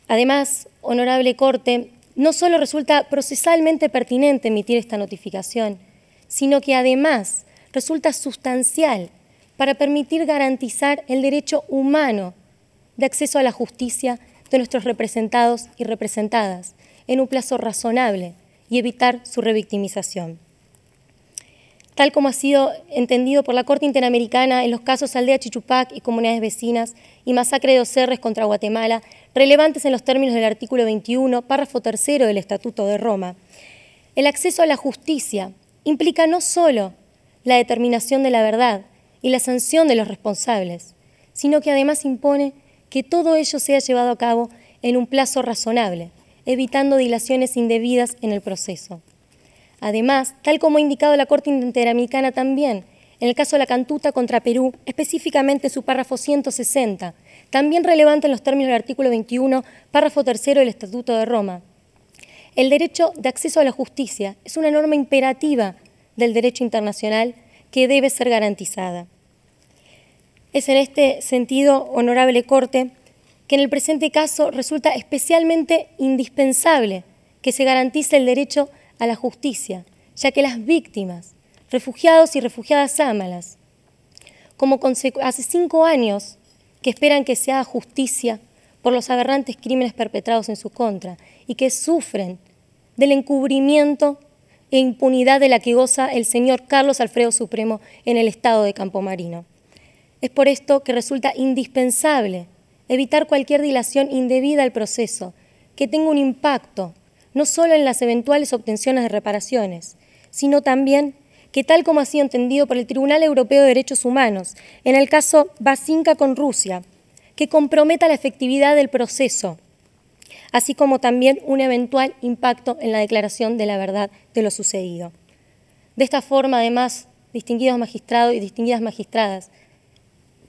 Además, honorable Corte, no solo resulta procesalmente pertinente emitir esta notificación, sino que además resulta sustancial para permitir garantizar el derecho humano de acceso a la justicia de nuestros representados y representadas en un plazo razonable y evitar su revictimización. Tal como ha sido entendido por la Corte Interamericana en los casos Aldea Chichupac y comunidades vecinas y masacre de Ocerres contra Guatemala, relevantes en los términos del artículo 21, párrafo 3 del Estatuto de Roma, el acceso a la justicia implica no solo la determinación de la verdad y la sanción de los responsables, sino que además impone que todo ello sea llevado a cabo en un plazo razonable, evitando dilaciones indebidas en el proceso. Además, tal como ha indicado la Corte Interamericana también, en el caso de la Cantuta contra Perú, específicamente en su párrafo 160, también relevante en los términos del artículo 21, párrafo 3 del Estatuto de Roma, el derecho de acceso a la justicia es una norma imperativa del derecho internacional que debe ser garantizada. Es en este sentido, honorable Corte, que en el presente caso resulta especialmente indispensable que se garantice el derecho a la justicia, ya que las víctimas, refugiados y refugiadas sámalas, hace 5 años que esperan que se haga justicia por los aberrantes crímenes perpetrados en su contra y que sufren del encubrimiento e impunidad de la que goza el señor Carlos Alfredo Supremo en el estado de Campomarino. Es por esto que resulta indispensable evitar cualquier dilación indebida al proceso que tenga un impacto no solo en las eventuales obtenciones de reparaciones, sino también que, tal como ha sido entendido por el Tribunal Europeo de Derechos Humanos en el caso Basinka con Rusia, que comprometa la efectividad del proceso, así como también un eventual impacto en la declaración de la verdad de lo sucedido. De esta forma, además, distinguidos magistrados y distinguidas magistradas,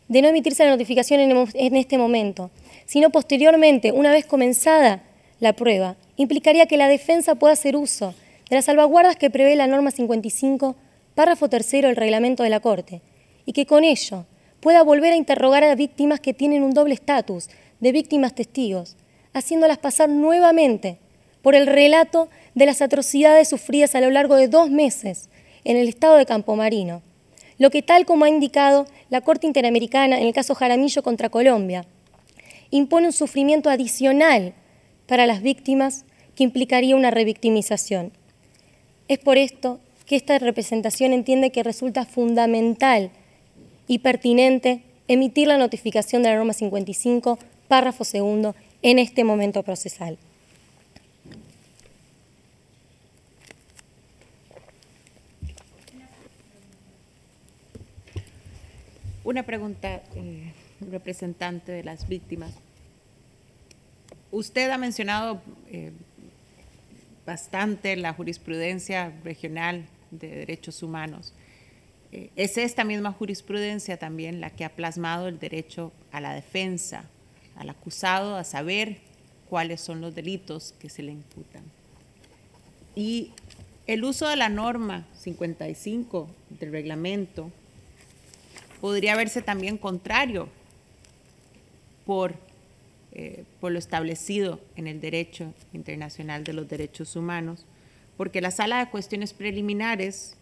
de no emitirse la notificación en este momento, sino posteriormente, una vez comenzada la prueba, implicaría que la defensa pueda hacer uso de las salvaguardas que prevé la norma 55, párrafo 3 del reglamento de la Corte, y que con ello pueda volver a interrogar a víctimas que tienen un doble estatus de víctimas testigos, haciéndolas pasar nuevamente por el relato de las atrocidades sufridas a lo largo de 2 meses en el estado de Campomarino, lo que, tal como ha indicado la Corte Interamericana en el caso Jaramillo contra Colombia, impone un sufrimiento adicional para las víctimas que implicaría una revictimización. Es por esto que esta representación entiende que resulta fundamental y pertinente emitir la notificación de la norma 55, párrafo 2, en este momento procesal. Una pregunta, representante de las víctimas. Usted ha mencionado bastante la jurisprudencia regional de derechos humanos. Es esta misma jurisprudencia también la que ha plasmado el derecho a la defensa, al acusado a saber cuáles son los delitos que se le imputan. Y el uso de la norma 55 del reglamento podría verse también contrario por lo establecido en el derecho internacional de los derechos humanos, porque la Sala de Cuestiones Preliminares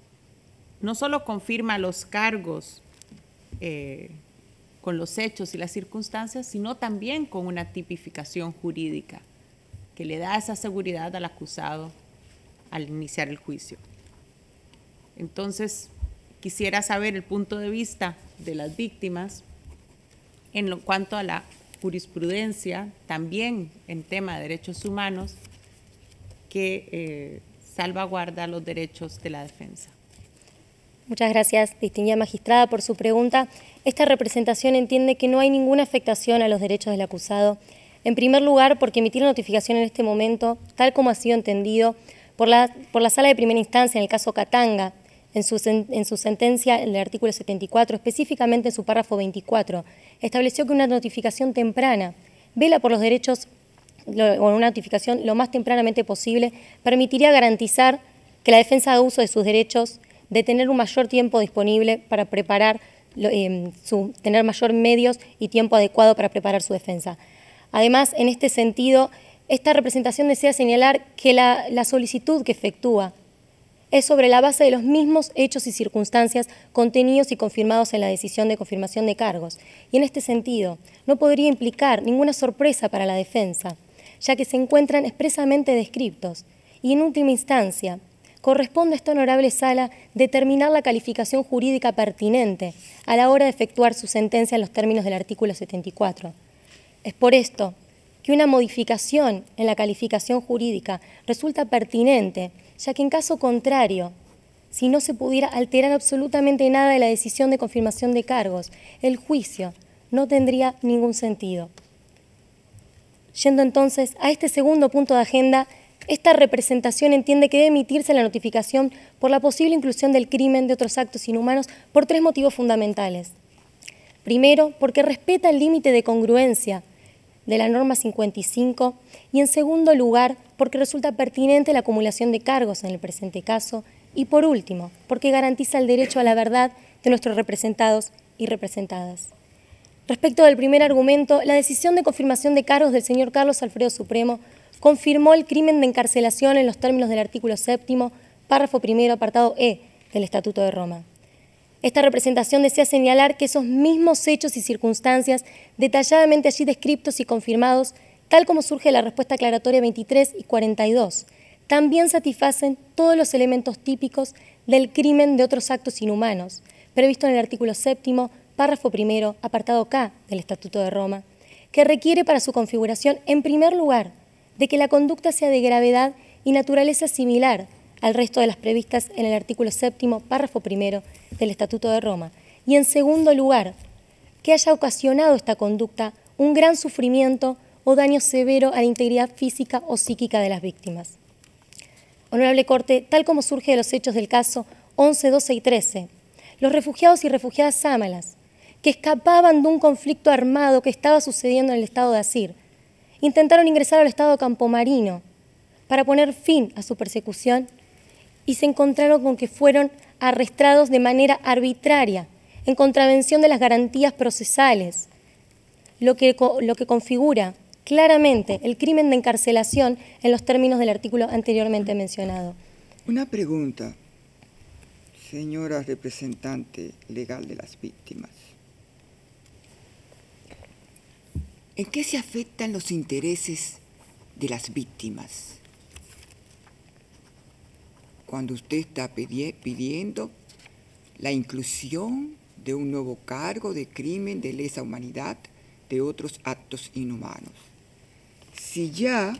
no solo confirma los cargos con los hechos y las circunstancias, sino también con una tipificación jurídica que le da esa seguridad al acusado al iniciar el juicio. Entonces, quisiera saber el punto de vista de las víctimas en cuanto a la jurisprudencia, también en tema de derechos humanos, que salvaguarda los derechos de la defensa. Muchas gracias, distinguida magistrada, por su pregunta. Esta representación entiende que no hay ninguna afectación a los derechos del acusado. En primer lugar, porque emitir la notificación en este momento, tal como ha sido entendido por la Sala de Primera Instancia en el caso Katanga, en su sentencia, en el artículo 74, específicamente en su párrafo 24, estableció que una notificación temprana vela por los derechos, o una notificación lo más tempranamente posible, permitiría garantizar que la defensa haga uso de sus derechos, de tener un mayor tiempo disponible para preparar, tener mayor medios y tiempo adecuado para preparar su defensa. Además, en este sentido, esta representación desea señalar que la solicitud que efectúa es sobre la base de los mismos hechos y circunstancias contenidos y confirmados en la decisión de confirmación de cargos. Y en este sentido, no podría implicar ninguna sorpresa para la defensa, ya que se encuentran expresamente descriptos. Y en última instancia, corresponde a esta honorable sala determinar la calificación jurídica pertinente a la hora de efectuar su sentencia en los términos del artículo 74. Es por esto que una modificación en la calificación jurídica resulta pertinente, ya que en caso contrario, si no se pudiera alterar absolutamente nada de la decisión de confirmación de cargos, el juicio no tendría ningún sentido. Yendo entonces a este segundo punto de agenda, esta representación entiende que debe emitirse la notificación por la posible inclusión del crimen de otros actos inhumanos por tres motivos fundamentales. Primero, porque respeta el límite de congruencia de la norma 55 y en segundo lugar, porque resulta pertinente la acumulación de cargos en el presente caso y por último, porque garantiza el derecho a la verdad de nuestros representados y representadas. Respecto del primer argumento, la decisión de confirmación de cargos del señor Carlos Alfredo Supremo confirmó el crimen de encarcelación en los términos del artículo 7º, párrafo primero, apartado E del Estatuto de Roma. Esta representación desea señalar que esos mismos hechos y circunstancias detalladamente allí descriptos y confirmados, tal como surge de la respuesta aclaratoria 23 y 42, también satisfacen todos los elementos típicos del crimen de otros actos inhumanos, previsto en el artículo 7º, párrafo primero, apartado K del Estatuto de Roma, que requiere para su configuración, en primer lugar, de que la conducta sea de gravedad y naturaleza similar al resto de las previstas en el artículo 7º, párrafo primero del Estatuto de Roma, y en segundo lugar, que haya ocasionado esta conducta un gran sufrimiento o daño severo a la integridad física o psíquica de las víctimas. Honorable Corte, tal como surge de los hechos del caso 11, 12 y 13, los refugiados y refugiadas sámalas, que escapaban de un conflicto armado que estaba sucediendo en el estado de Asir, intentaron ingresar al estado de Campomarino para poner fin a su persecución y se encontraron con que fueron arrestados de manera arbitraria, en contravención de las garantías procesales, lo que configura claramente el crimen de encarcelación en los términos del artículo anteriormente mencionado. Una pregunta, señora representante legal de las víctimas. ¿En qué se afectan los intereses de las víctimas cuando usted está pidiendo la inclusión de un nuevo cargo de crimen de lesa humanidad de otros actos inhumanos? Si ya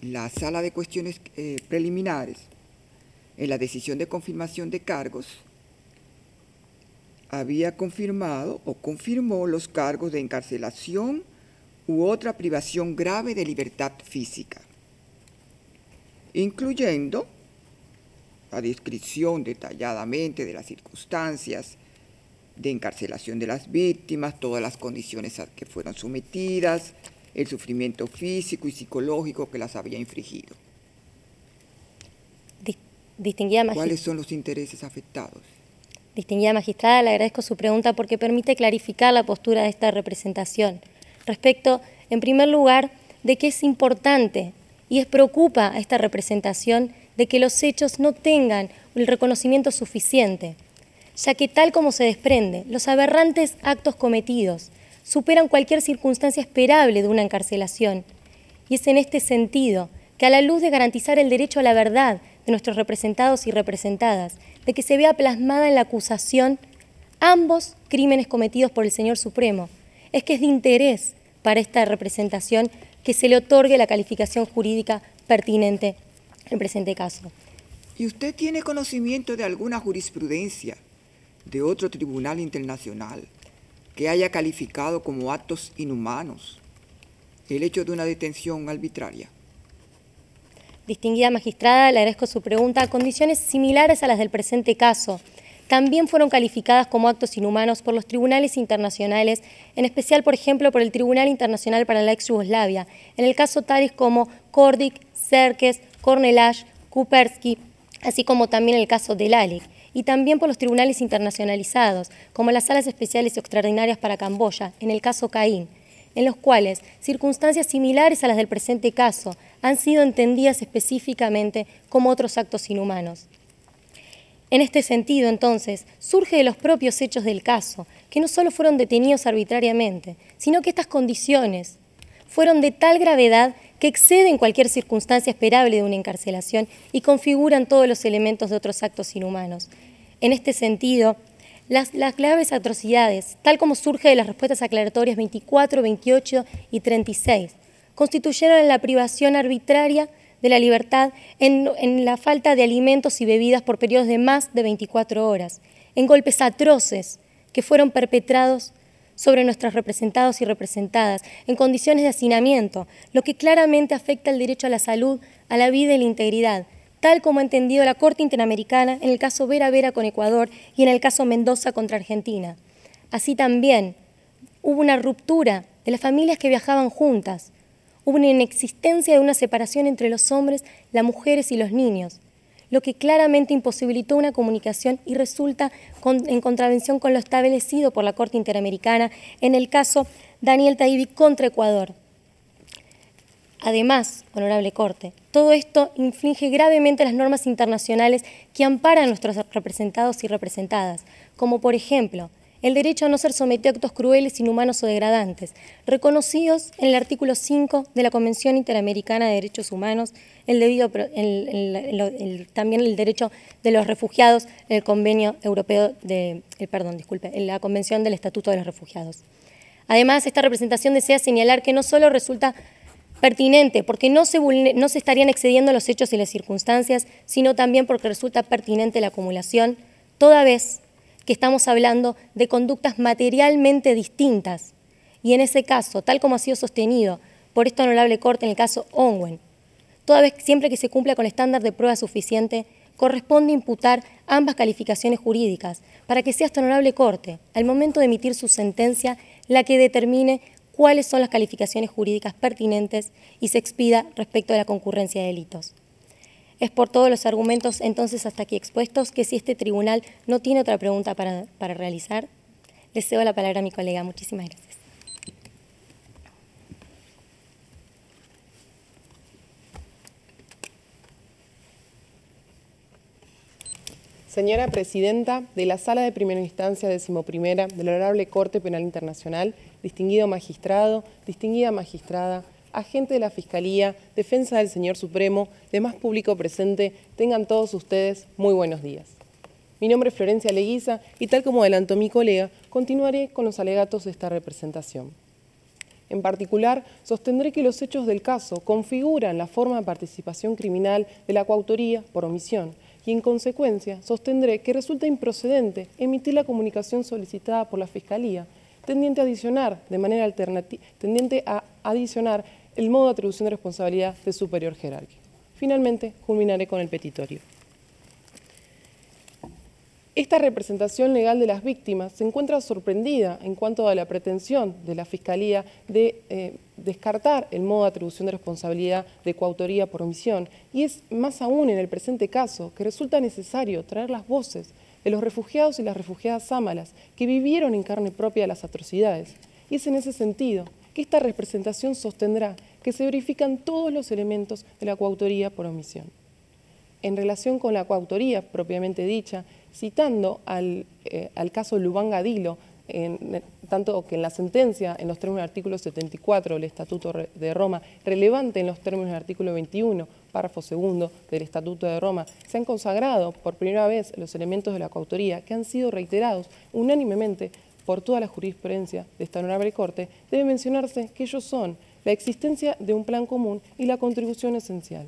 la Sala de Cuestiones Preliminares, en la decisión de confirmación de cargos, había confirmado o confirmó los cargos de encarcelación u otra privación grave de libertad física, incluyendo la descripción detalladamente de las circunstancias de encarcelación de las víctimas, todas las condiciones a que fueron sometidas, el sufrimiento físico y psicológico que las había infligido. Distinguida magistrada. ¿Cuáles son los intereses afectados? Distinguida magistrada, le agradezco su pregunta porque permite clarificar la postura de esta representación respecto, en primer lugar, de que es importante y preocupa a esta representación de que los hechos no tengan el reconocimiento suficiente, ya que tal como se desprende, los aberrantes actos cometidos superan cualquier circunstancia esperable de una encarcelación. Y es en este sentido que, a la luz de garantizar el derecho a la verdad de nuestros representados y representadas, de que se vea plasmada en la acusación ambos crímenes cometidos por el Señor Supremo, es que es de interés para esta representación que se le otorgue la calificación jurídica pertinente en el presente caso. ¿Y usted tiene conocimiento de alguna jurisprudencia de otro tribunal internacional que haya calificado como actos inhumanos el hecho de una detención arbitraria? Distinguida magistrada, le agradezco su pregunta. Condiciones similares a las del presente caso también fueron calificadas como actos inhumanos por los tribunales internacionales, en especial, por ejemplo, por el Tribunal Internacional para la Ex-Yugoslavia, en el caso tales como Kordic, Serkes, Kornelash, Kupersky, así como también el caso de Lalic, y también por los tribunales internacionalizados, como las salas especiales y extraordinarias para Camboya, en el caso Caín, en los cuales circunstancias similares a las del presente caso han sido entendidas específicamente como otros actos inhumanos. En este sentido, entonces, surge de los propios hechos del caso, que no solo fueron detenidos arbitrariamente, sino que estas condiciones fueron de tal gravedad que exceden cualquier circunstancia esperable de una encarcelación y configuran todos los elementos de otros actos inhumanos. En este sentido, las graves atrocidades, tal como surge de las respuestas aclaratorias 24, 28 y 36, constituyeron la privación arbitraria de la libertad en la falta de alimentos y bebidas por periodos de más de 24 horas, en golpes atroces que fueron perpetrados sobre nuestros representados y representadas, en condiciones de hacinamiento, lo que claramente afecta el derecho a la salud, a la vida y la integridad, tal como ha entendido la Corte Interamericana en el caso Vera Vera con Ecuador y en el caso Mendoza contra Argentina. Así también hubo una ruptura de las familias que viajaban juntas, hubo una inexistencia de una separación entre los hombres, las mujeres y los niños, lo que claramente imposibilitó una comunicación y resulta en contravención con lo establecido por la Corte Interamericana en el caso Daniel Taibbi contra Ecuador. Además, honorable Corte, todo esto infringe gravemente las normas internacionales que amparan a nuestros representados y representadas, como por ejemplo, el derecho a no ser sometido a actos crueles, inhumanos o degradantes, reconocidos en el artículo 5 de la Convención Interamericana de Derechos Humanos, también el derecho de los refugiados en el Convenio Europeo en la Convención del Estatuto de los Refugiados. Además, esta representación desea señalar que no solo resulta pertinente porque no se estarían excediendo los hechos y las circunstancias, sino también porque resulta pertinente la acumulación, toda vez que estamos hablando de conductas materialmente distintas. Y en ese caso, tal como ha sido sostenido por esta honorable Corte en el caso Onwen, toda vez siempre que se cumpla con el estándar de prueba suficiente, corresponde imputar ambas calificaciones jurídicas para que sea esta honorable Corte, al momento de emitir su sentencia, la que determine cuáles son las calificaciones jurídicas pertinentes y se expida respecto de la concurrencia de delitos. Es por todos los argumentos entonces hasta aquí expuestos que si este tribunal no tiene otra pregunta para realizar, le cedo la palabra a mi colega. Muchísimas gracias. Señora Presidenta de la Sala de Primera Instancia 11ª de la Honorable Corte Penal Internacional, distinguido magistrado, distinguida magistrada, agente de la Fiscalía, defensa del Señor Supremo, demás público presente, tengan todos ustedes muy buenos días. Mi nombre es Florencia Leguiza y tal como adelantó mi colega, continuaré con los alegatos de esta representación. En particular, sostendré que los hechos del caso configuran la forma de participación criminal de la coautoría por omisión, y, en consecuencia, sostendré que resulta improcedente emitir la comunicación solicitada por la Fiscalía, tendiente a adicionar el modo de atribución de responsabilidad de superior jerárquico. Finalmente, culminaré con el petitorio. Esta representación legal de las víctimas se encuentra sorprendida en cuanto a la pretensión de la Fiscalía de descartar el modo de atribución de responsabilidad de coautoría por omisión, y es más aún en el presente caso que resulta necesario traer las voces de los refugiados y las refugiadas sámalas que vivieron en carne propia las atrocidades. Y es en ese sentido que esta representación sostendrá que se verifican todos los elementos de la coautoría por omisión. En relación con la coautoría propiamente dicha, citando al caso Lubanga Dilo, tanto que en la sentencia, en los términos del artículo 74 del Estatuto de Roma, relevante en los términos del artículo 21, párrafo segundo del Estatuto de Roma, se han consagrado por primera vez los elementos de la coautoría que han sido reiterados unánimemente por toda la jurisprudencia de esta honorable Corte. Debe mencionarse que ellos son la existencia de un plan común y la contribución esencial.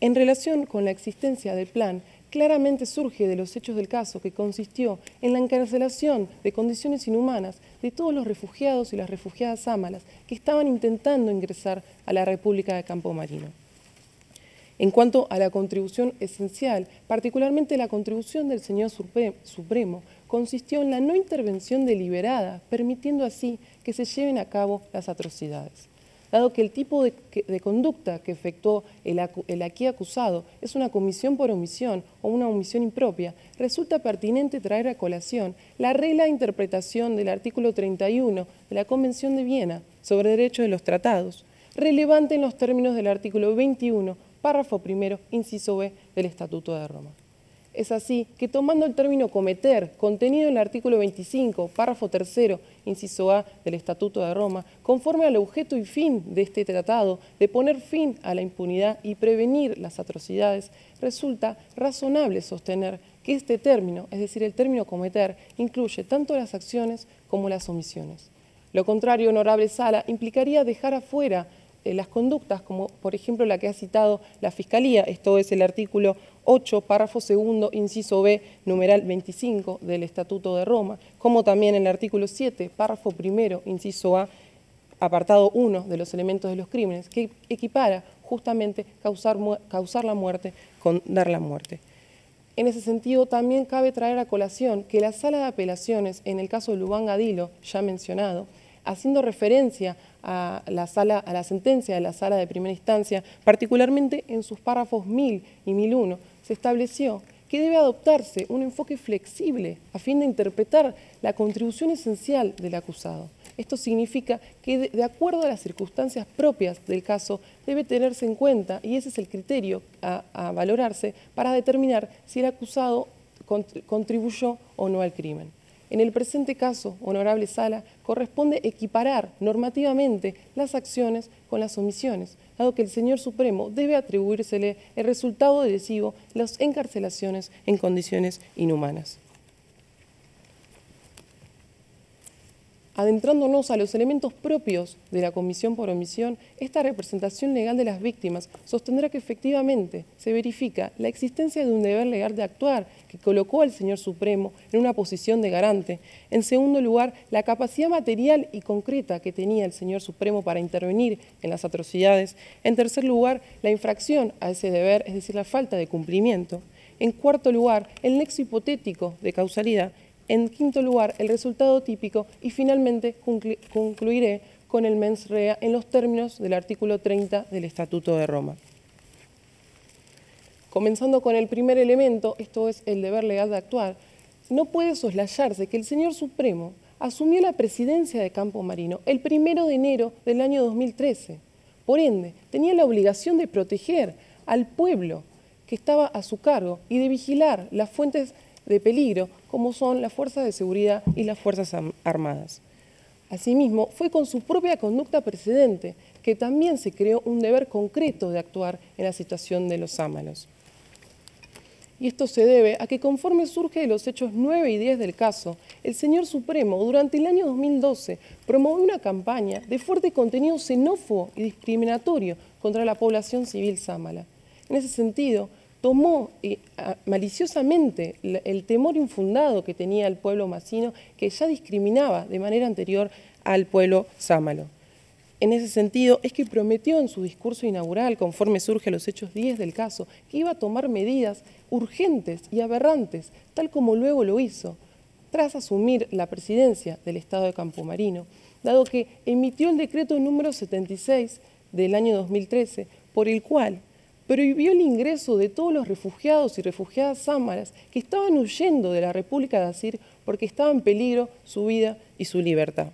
En relación con la existencia del plan, claramente surge de los hechos del caso que consistió en la encarcelación de condiciones inhumanas de todos los refugiados y las refugiadas sámalas que estaban intentando ingresar a la República de Campo Marino. En cuanto a la contribución esencial, particularmente la contribución del señor Supremo, consistió en la no intervención deliberada, permitiendo así que se lleven a cabo las atrocidades. Dado que el tipo de conducta que efectuó el aquí acusado es una comisión por omisión o una omisión impropia, resulta pertinente traer a colación la regla de interpretación del artículo 31 de la Convención de Viena sobre Derechos de los Tratados, relevante en los términos del artículo 21, párrafo primero, inciso B del Estatuto de Roma. Es así que, tomando el término cometer, contenido en el artículo 25, párrafo tercero, inciso A del Estatuto de Roma, conforme al objeto y fin de este tratado de poner fin a la impunidad y prevenir las atrocidades, resulta razonable sostener que este término, es decir, el término cometer, incluye tanto las acciones como las omisiones. Lo contrario, honorable Sala, implicaría dejar afuera las conductas, como por ejemplo la que ha citado la Fiscalía, esto es el artículo 8, párrafo segundo, inciso B, numeral 25 del Estatuto de Roma, como también el artículo 7, párrafo primero, inciso A, apartado 1 de los elementos de los crímenes, que equipara justamente causar la muerte con dar la muerte. En ese sentido, también cabe traer a colación que la Sala de Apelaciones, en el caso de Lubanga Dilo, ya mencionado, haciendo referencia a la sentencia de la Sala de Primera Instancia, particularmente en sus párrafos 1000 y 1001, se estableció que debe adoptarse un enfoque flexible a fin de interpretar la contribución esencial del acusado. Esto significa que, de acuerdo a las circunstancias propias del caso, debe tenerse en cuenta, y ese es el criterio a valorarse para determinar si el acusado contribuyó o no al crimen. En el presente caso, honorable Sala, corresponde equiparar normativamente las acciones con las omisiones, dado que el señor Supremo debe atribuírsele el resultado lesivo de las encarcelaciones en condiciones inhumanas. Adentrándonos a los elementos propios de la comisión por omisión, esta representación legal de las víctimas sostendrá que efectivamente se verifica la existencia de un deber legal de actuar que colocó al señor Supremo en una posición de garante. En segundo lugar, la capacidad material y concreta que tenía el señor Supremo para intervenir en las atrocidades. En tercer lugar, la infracción a ese deber, es decir, la falta de cumplimiento. En cuarto lugar, el nexo hipotético de causalidad. En quinto lugar, el resultado típico, y finalmente concluiré con el mens rea en los términos del artículo 30 del Estatuto de Roma. Comenzando con el primer elemento, esto es el deber legal de actuar, no puede soslayarse que el señor Supremo asumió la presidencia de Campo Marino el 1 de enero del año 2013. Por ende, tenía la obligación de proteger al pueblo que estaba a su cargo y de vigilar las fuentes de peligro, como son las fuerzas de seguridad y las fuerzas armadas. Asimismo, fue con su propia conducta precedente que también se creó un deber concreto de actuar en la situación de los sámalos. Y esto se debe a que, conforme surge de los hechos 9 y 10 del caso, el señor Supremo, durante el año 2012, promovió una campaña de fuerte contenido xenófobo y discriminatorio contra la población civil sámala. En ese sentido, tomó maliciosamente el temor infundado que tenía el pueblo masino, que ya discriminaba de manera anterior al pueblo sámalo. En ese sentido, es que prometió en su discurso inaugural, conforme surge a los hechos 10 del caso, que iba a tomar medidas urgentes y aberrantes, tal como luego lo hizo, tras asumir la presidencia del Estado de Campomarino, dado que emitió el decreto número 76 del año 2013, por el cual prohibió el ingreso de todos los refugiados y refugiadas sámaras que estaban huyendo de la República de Asir porque estaba en peligro su vida y su libertad.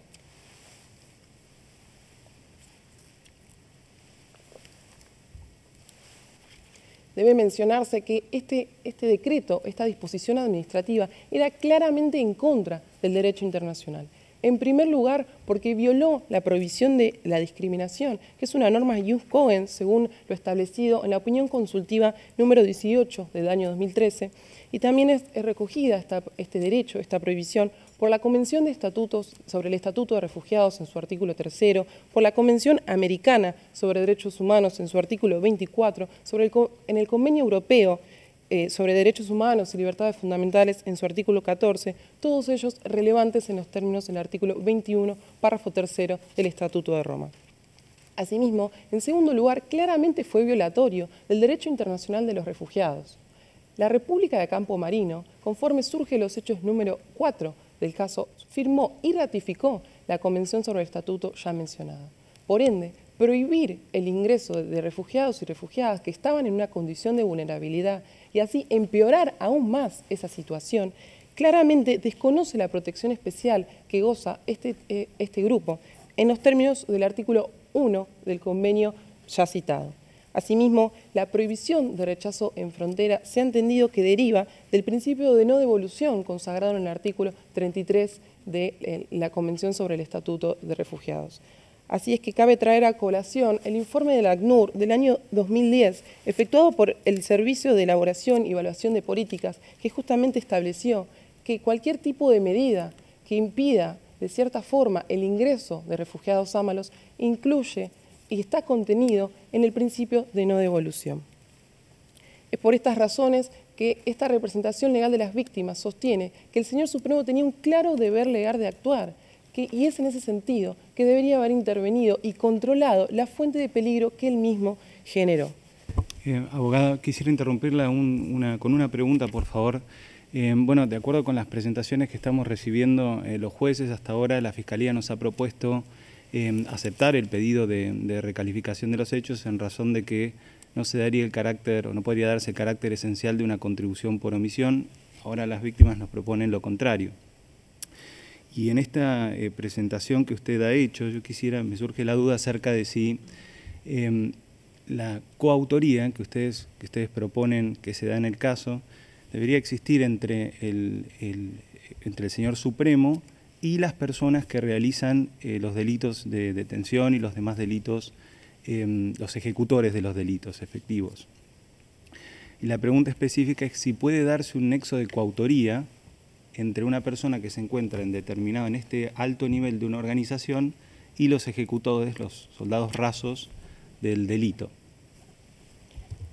Debe mencionarse que este decreto, esta disposición administrativa, era claramente en contra del derecho internacional. En primer lugar, porque violó la prohibición de la discriminación, que es una norma ius cogens, según lo establecido en la opinión consultiva número 18 del año 2013, y también es recogida este derecho, esta prohibición, por la Convención de Estatutos sobre el Estatuto de Refugiados en su artículo 3, por la Convención Americana sobre Derechos Humanos en su artículo 24, en el Convenio Europeo sobre Derechos Humanos y Libertades Fundamentales en su artículo 14, todos ellos relevantes en los términos del artículo 21, párrafo 3 del Estatuto de Roma. Asimismo, en segundo lugar, claramente fue violatorio del derecho internacional de los refugiados. La República de Campomarino, conforme surge los hechos número 4 del caso, firmó y ratificó la Convención sobre el Estatuto ya mencionada. Por ende, prohibir el ingreso de refugiados y refugiadas que estaban en una condición de vulnerabilidad y así empeorar aún más esa situación, claramente desconoce la protección especial que goza este grupo en los términos del artículo 1 del convenio ya citado. Asimismo, la prohibición de rechazo en frontera se ha entendido que deriva del principio de no devolución consagrado en el artículo 33 de la Convención sobre el Estatuto de Refugiados. Así es que cabe traer a colación el informe del ACNUR del año 2010, efectuado por el Servicio de Elaboración y Evaluación de Políticas, que justamente estableció que cualquier tipo de medida que impida, de cierta forma, el ingreso de refugiados sámalos incluye y está contenido en el principio de no devolución. Es por estas razones que esta representación legal de las víctimas sostiene que el señor Supremo tenía un claro deber legal de actuar, y es en ese sentido que debería haber intervenido y controlado la fuente de peligro que él mismo generó. Abogada, quisiera interrumpirla con una pregunta, por favor. Bueno, de acuerdo con las presentaciones que estamos recibiendo los jueces, hasta ahora la Fiscalía nos ha propuesto aceptar el pedido de recalificación de los hechos en razón de que no se daría el carácter, o no podría darse el carácter esencial de una contribución por omisión. Ahora las víctimas nos proponen lo contrario. Y en esta presentación que usted ha hecho, me surge la duda acerca de si la coautoría que ustedes proponen que se da en el caso debería existir entre el señor Supremo y las personas que realizan los delitos de detención y los demás delitos, los ejecutores de los delitos efectivos. Y la pregunta específica es si puede darse un nexo de coautoría entre una persona que se encuentra en este alto nivel de una organización y los ejecutores, los soldados rasos del delito.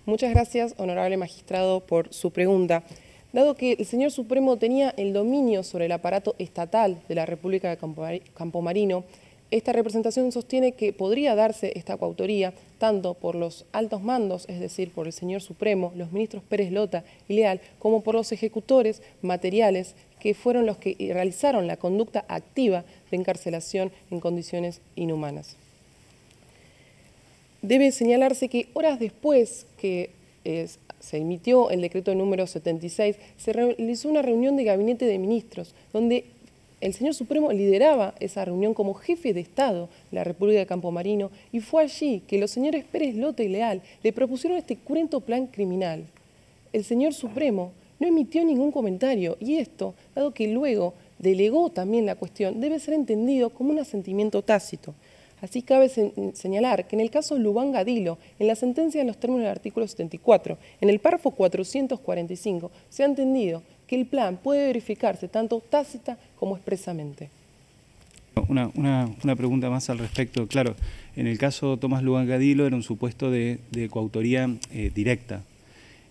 Muchas gracias, honorable magistrado, por su pregunta. Dado que el señor Supremo tenía el dominio sobre el aparato estatal de la República de Campomarino, esta representación sostiene que podría darse esta coautoría tanto por los altos mandos, es decir, por el señor Supremo, los ministros Pérez Lota y Leal, como por los ejecutores materiales que fueron los que realizaron la conducta activa de encarcelación en condiciones inhumanas. Debe señalarse que horas después que se emitió el decreto número 76, se realizó una reunión de gabinete de ministros, donde el señor Supremo lideraba esa reunión como jefe de Estado de la República de Campomarino, y fue allí que los señores Pérez Lota y Leal le propusieron este cruento plan criminal. El señor Supremo no emitió ningún comentario, y esto, dado que luego delegó también la cuestión, debe ser entendido como un asentimiento tácito. Así cabe señalar que en el caso Lubán Gadilo, en la sentencia en los términos del artículo 74, en el párrafo 445, se ha entendido que el plan puede verificarse tanto tácita como expresamente. Una pregunta más al respecto. Claro, en el caso Tomás Lubán Gadilo era un supuesto de coautoría directa.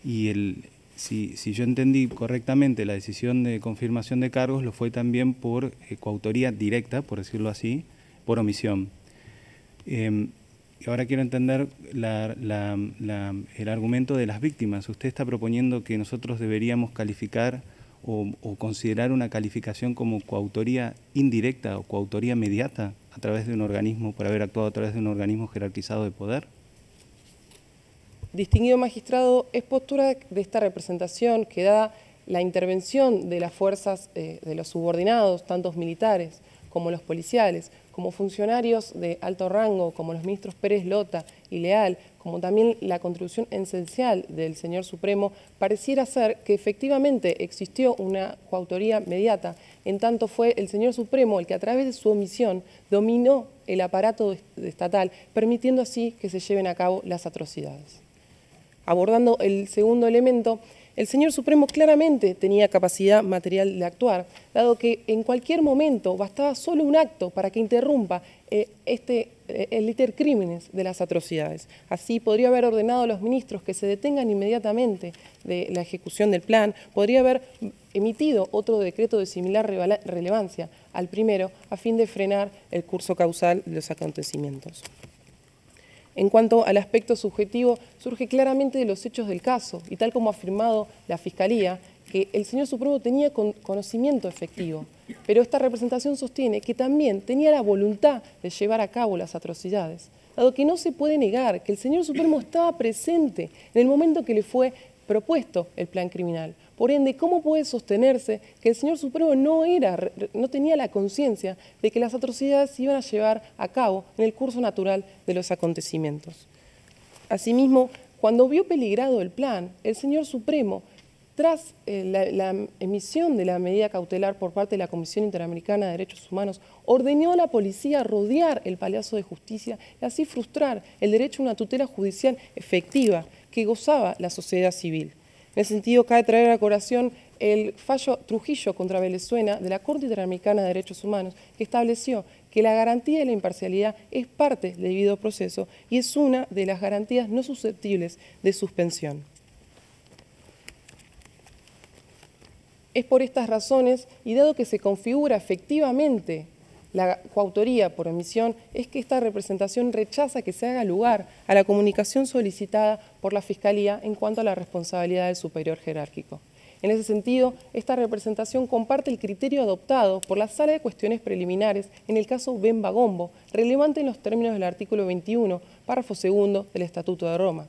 Y si yo entendí correctamente, la decisión de confirmación de cargos lo fue también por coautoría directa, por decirlo así, por omisión. Y ahora quiero entender el argumento de las víctimas. ¿Usted está proponiendo que nosotros deberíamos calificar o considerar una calificación como coautoría indirecta o coautoría mediata a través de un organismo, por haber actuado a través de un organismo jerarquizado de poder? Distinguido magistrado, es postura de esta representación que da la intervención de las fuerzas de los subordinados, tanto militares como los policiales, como funcionarios de alto rango, como los ministros Pérez Lota y Leal, como también la contribución esencial del señor Supremo, pareciera ser que efectivamente existió una coautoría mediata, en tanto fue el señor Supremo el que a través de su omisión dominó el aparato estatal, permitiendo así que se lleven a cabo las atrocidades. Abordando el segundo elemento, el señor Supremo claramente tenía capacidad material de actuar, dado que en cualquier momento bastaba solo un acto para que interrumpa el iter crímenes de las atrocidades. Así podría haber ordenado a los ministros que se detengan inmediatamente de la ejecución del plan, podría haber emitido otro decreto de similar relevancia al primero a fin de frenar el curso causal de los acontecimientos. En cuanto al aspecto subjetivo, surge claramente de los hechos del caso, y tal como ha afirmado la Fiscalía, que el señor Supremo tenía conocimiento efectivo, pero esta representación sostiene que también tenía la voluntad de llevar a cabo las atrocidades, dado que no se puede negar que el señor Supremo estaba presente en el momento que le fue propuesto el plan criminal. Por ende, ¿cómo puede sostenerse que el señor Supremo no tenía la conciencia de que las atrocidades se iban a llevar a cabo en el curso natural de los acontecimientos? Asimismo, cuando vio peligrado el plan, el señor Supremo, tras la emisión de la medida cautelar por parte de la Comisión Interamericana de Derechos Humanos, ordenó a la policía rodear el Palacio de Justicia y así frustrar el derecho a una tutela judicial efectiva que gozaba la sociedad civil. En ese sentido, cabe traer a colación el fallo Trujillo contra Venezuela de la Corte Interamericana de Derechos Humanos, que estableció que la garantía de la imparcialidad es parte del debido proceso y es una de las garantías no susceptibles de suspensión. Es por estas razones, y dado que se configura efectivamente la coautoría por omisión, es que esta representación rechaza que se haga lugar a la comunicación solicitada por la Fiscalía en cuanto a la responsabilidad del superior jerárquico. En ese sentido, esta representación comparte el criterio adoptado por la Sala de Cuestiones Preliminares en el caso Bemba Gombo, relevante en los términos del artículo 21, párrafo segundo del Estatuto de Roma.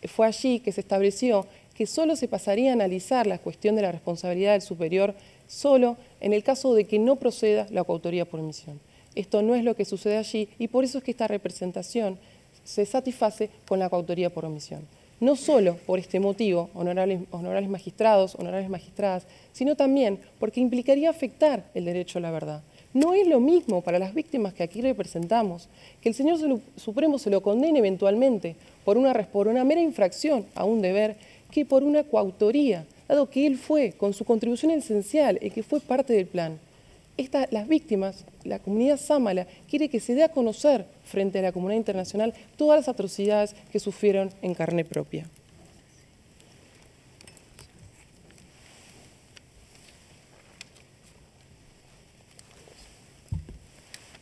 Fue allí que se estableció que solo se pasaría a analizar la cuestión de la responsabilidad del superior solo en el caso de que no proceda la coautoría por omisión. Esto no es lo que sucede allí y por eso es que esta representación se satisface con la coautoría por omisión. No solo por este motivo, honorables magistrados, honorables magistradas, sino también porque implicaría afectar el derecho a la verdad. No es lo mismo para las víctimas que aquí representamos que el señor Supremo se lo condene eventualmente por una mera infracción a un deber que por una coautoría, dado que él fue, con su contribución esencial, el que fue parte del plan. Las víctimas, la comunidad sámala, quiere que se dé a conocer frente a la comunidad internacional todas las atrocidades que sufrieron en carne propia.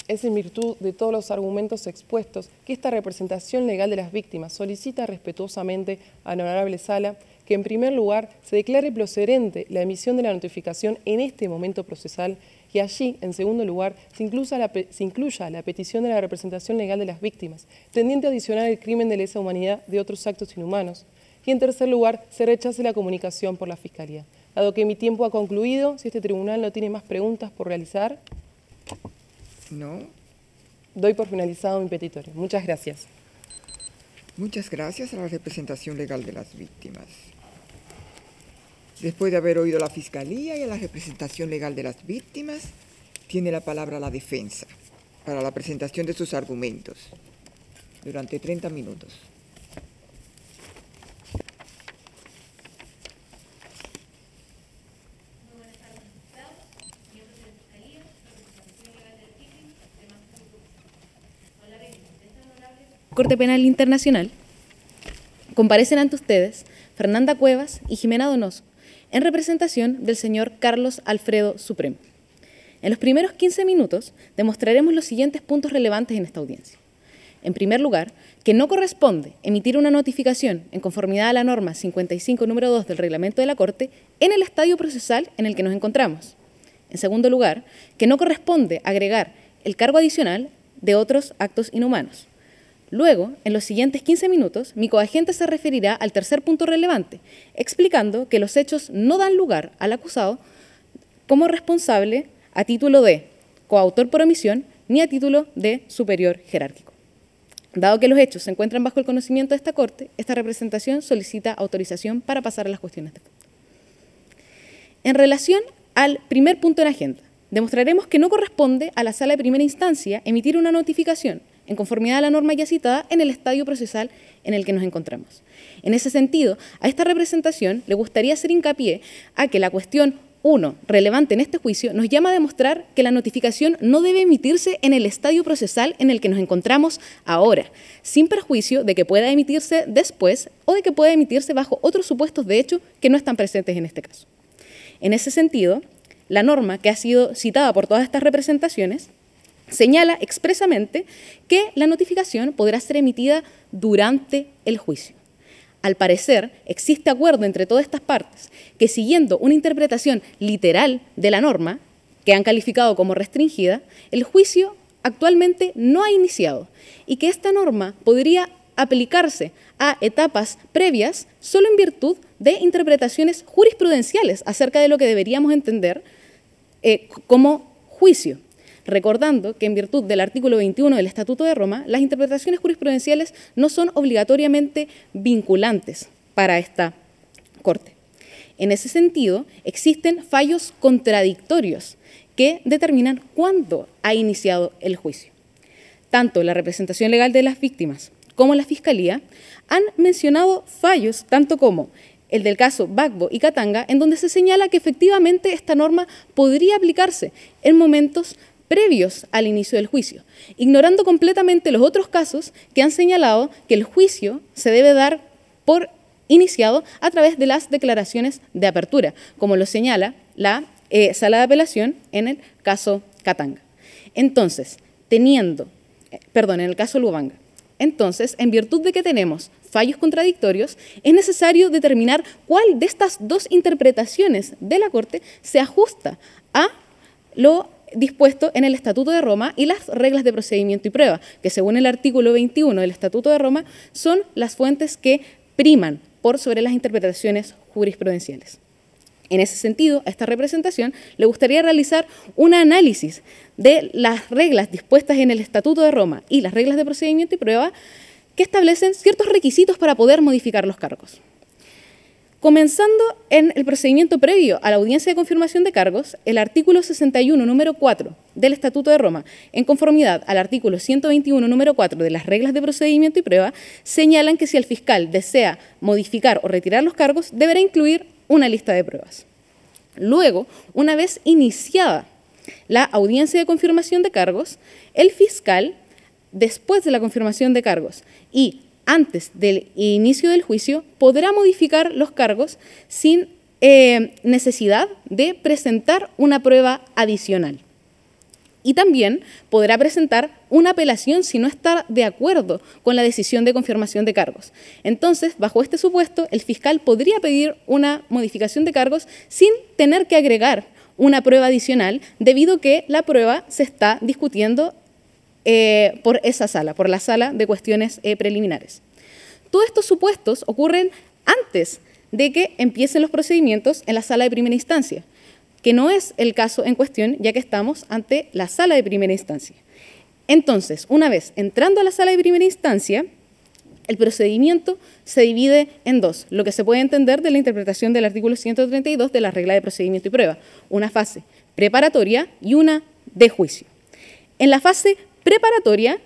Es en virtud de todos los argumentos expuestos que esta representación legal de las víctimas solicita respetuosamente a la honorable Sala que en primer lugar se declare procedente la emisión de la notificación en este momento procesal y allí, en segundo lugar, se incluya la petición de la representación legal de las víctimas, tendiente a adicionar el crimen de lesa humanidad de otros actos inhumanos. Y en tercer lugar, se rechace la comunicación por la Fiscalía. Dado que mi tiempo ha concluido, si este tribunal no tiene más preguntas por realizar, no. Doy por finalizado mi petitorio. Muchas gracias. Muchas gracias a la representación legal de las víctimas. Después de haber oído a la Fiscalía y a la representación legal de las víctimas, tiene la palabra la defensa para la presentación de sus argumentos durante 30 minutos. Corte Penal Internacional. comparecen ante ustedes Fernanda Cuevas y Jimena Donoso, en representación del señor Carlos Alfredo Supremo. En los primeros 15 minutos demostraremos los siguientes puntos relevantes en esta audiencia. En primer lugar, que no corresponde emitir una notificación en conformidad a la norma 55 número 2 del reglamento de la Corte en el estadio procesal en el que nos encontramos. En segundo lugar, que no corresponde agregar el cargo adicional de otros actos inhumanos. Luego, en los siguientes 15 minutos, mi coagente se referirá al tercer punto relevante, explicando que los hechos no dan lugar al acusado como responsable a título de coautor por omisión ni a título de superior jerárquico. Dado que los hechos se encuentran bajo el conocimiento de esta Corte, esta representación solicita autorización para pasar a las cuestiones de fondo. En relación al primer punto en agenda, demostraremos que no corresponde a la Sala de Primera Instancia emitir una notificación en conformidad a la norma ya citada en el estadio procesal en el que nos encontramos. En ese sentido, a esta representación le gustaría hacer hincapié a que la cuestión 1, relevante en este juicio, nos llama a demostrar que la notificación no debe emitirse en el estadio procesal en el que nos encontramos ahora, sin perjuicio de que pueda emitirse después o de que pueda emitirse bajo otros supuestos de hecho que no están presentes en este caso. En ese sentido, la norma que ha sido citada por todas estas representaciones señala expresamente que la notificación podrá ser emitida durante el juicio. Al parecer, existe acuerdo entre todas estas partes que, siguiendo una interpretación literal de la norma, que han calificado como restringida, el juicio actualmente no ha iniciado y que esta norma podría aplicarse a etapas previas solo en virtud de interpretaciones jurisprudenciales acerca de lo que deberíamos entender como juicio. Recordando que en virtud del artículo 21 del Estatuto de Roma, las interpretaciones jurisprudenciales no son obligatoriamente vinculantes para esta Corte. En ese sentido, existen fallos contradictorios que determinan cuándo ha iniciado el juicio. Tanto la representación legal de las víctimas como la Fiscalía han mencionado fallos tanto como el del caso Gbagbo y Katanga, en donde se señala que efectivamente esta norma podría aplicarse en momentos previos al inicio del juicio, ignorando completamente los otros casos que han señalado que el juicio se debe dar por iniciado a través de las declaraciones de apertura, como lo señala la Sala de Apelación en el caso Katanga. Entonces, en el caso Lubanga. Entonces, en virtud de que tenemos fallos contradictorios, es necesario determinar cuál de estas dos interpretaciones de la Corte se ajusta a lo dispuesto en el Estatuto de Roma y las reglas de procedimiento y prueba, que según el artículo 21 del Estatuto de Roma son las fuentes que priman por sobre las interpretaciones jurisprudenciales. En ese sentido, a esta representación le gustaría realizar un análisis de las reglas dispuestas en el Estatuto de Roma y las reglas de procedimiento y prueba que establecen ciertos requisitos para poder modificar los cargos. Comenzando en el procedimiento previo a la audiencia de confirmación de cargos, el artículo 61, número 4 del Estatuto de Roma, en conformidad al artículo 121, número 4 de las reglas de procedimiento y prueba, señalan que si el fiscal desea modificar o retirar los cargos, deberá incluir una lista de pruebas. Luego, una vez iniciada la audiencia de confirmación de cargos, el fiscal, después de la confirmación de cargos y antes del inicio del juicio, podrá modificar los cargos sin necesidad de presentar una prueba adicional. Y también podrá presentar una apelación si no está de acuerdo con la decisión de confirmación de cargos. Entonces, bajo este supuesto, el fiscal podría pedir una modificación de cargos sin tener que agregar una prueba adicional, debido a que la prueba se está discutiendo por esa sala, por la sala de cuestiones preliminares. Todos estos supuestos ocurren antes de que empiecen los procedimientos en la sala de primera instancia, que no es el caso en cuestión, ya que estamos ante la sala de primera instancia. Entonces, una vez entrando a la sala de primera instancia, el procedimiento se divide en dos, lo que se puede entender de la interpretación del artículo 132 de la regla de procedimiento y prueba, una fase preparatoria y una de juicio. En la fase preparatoria,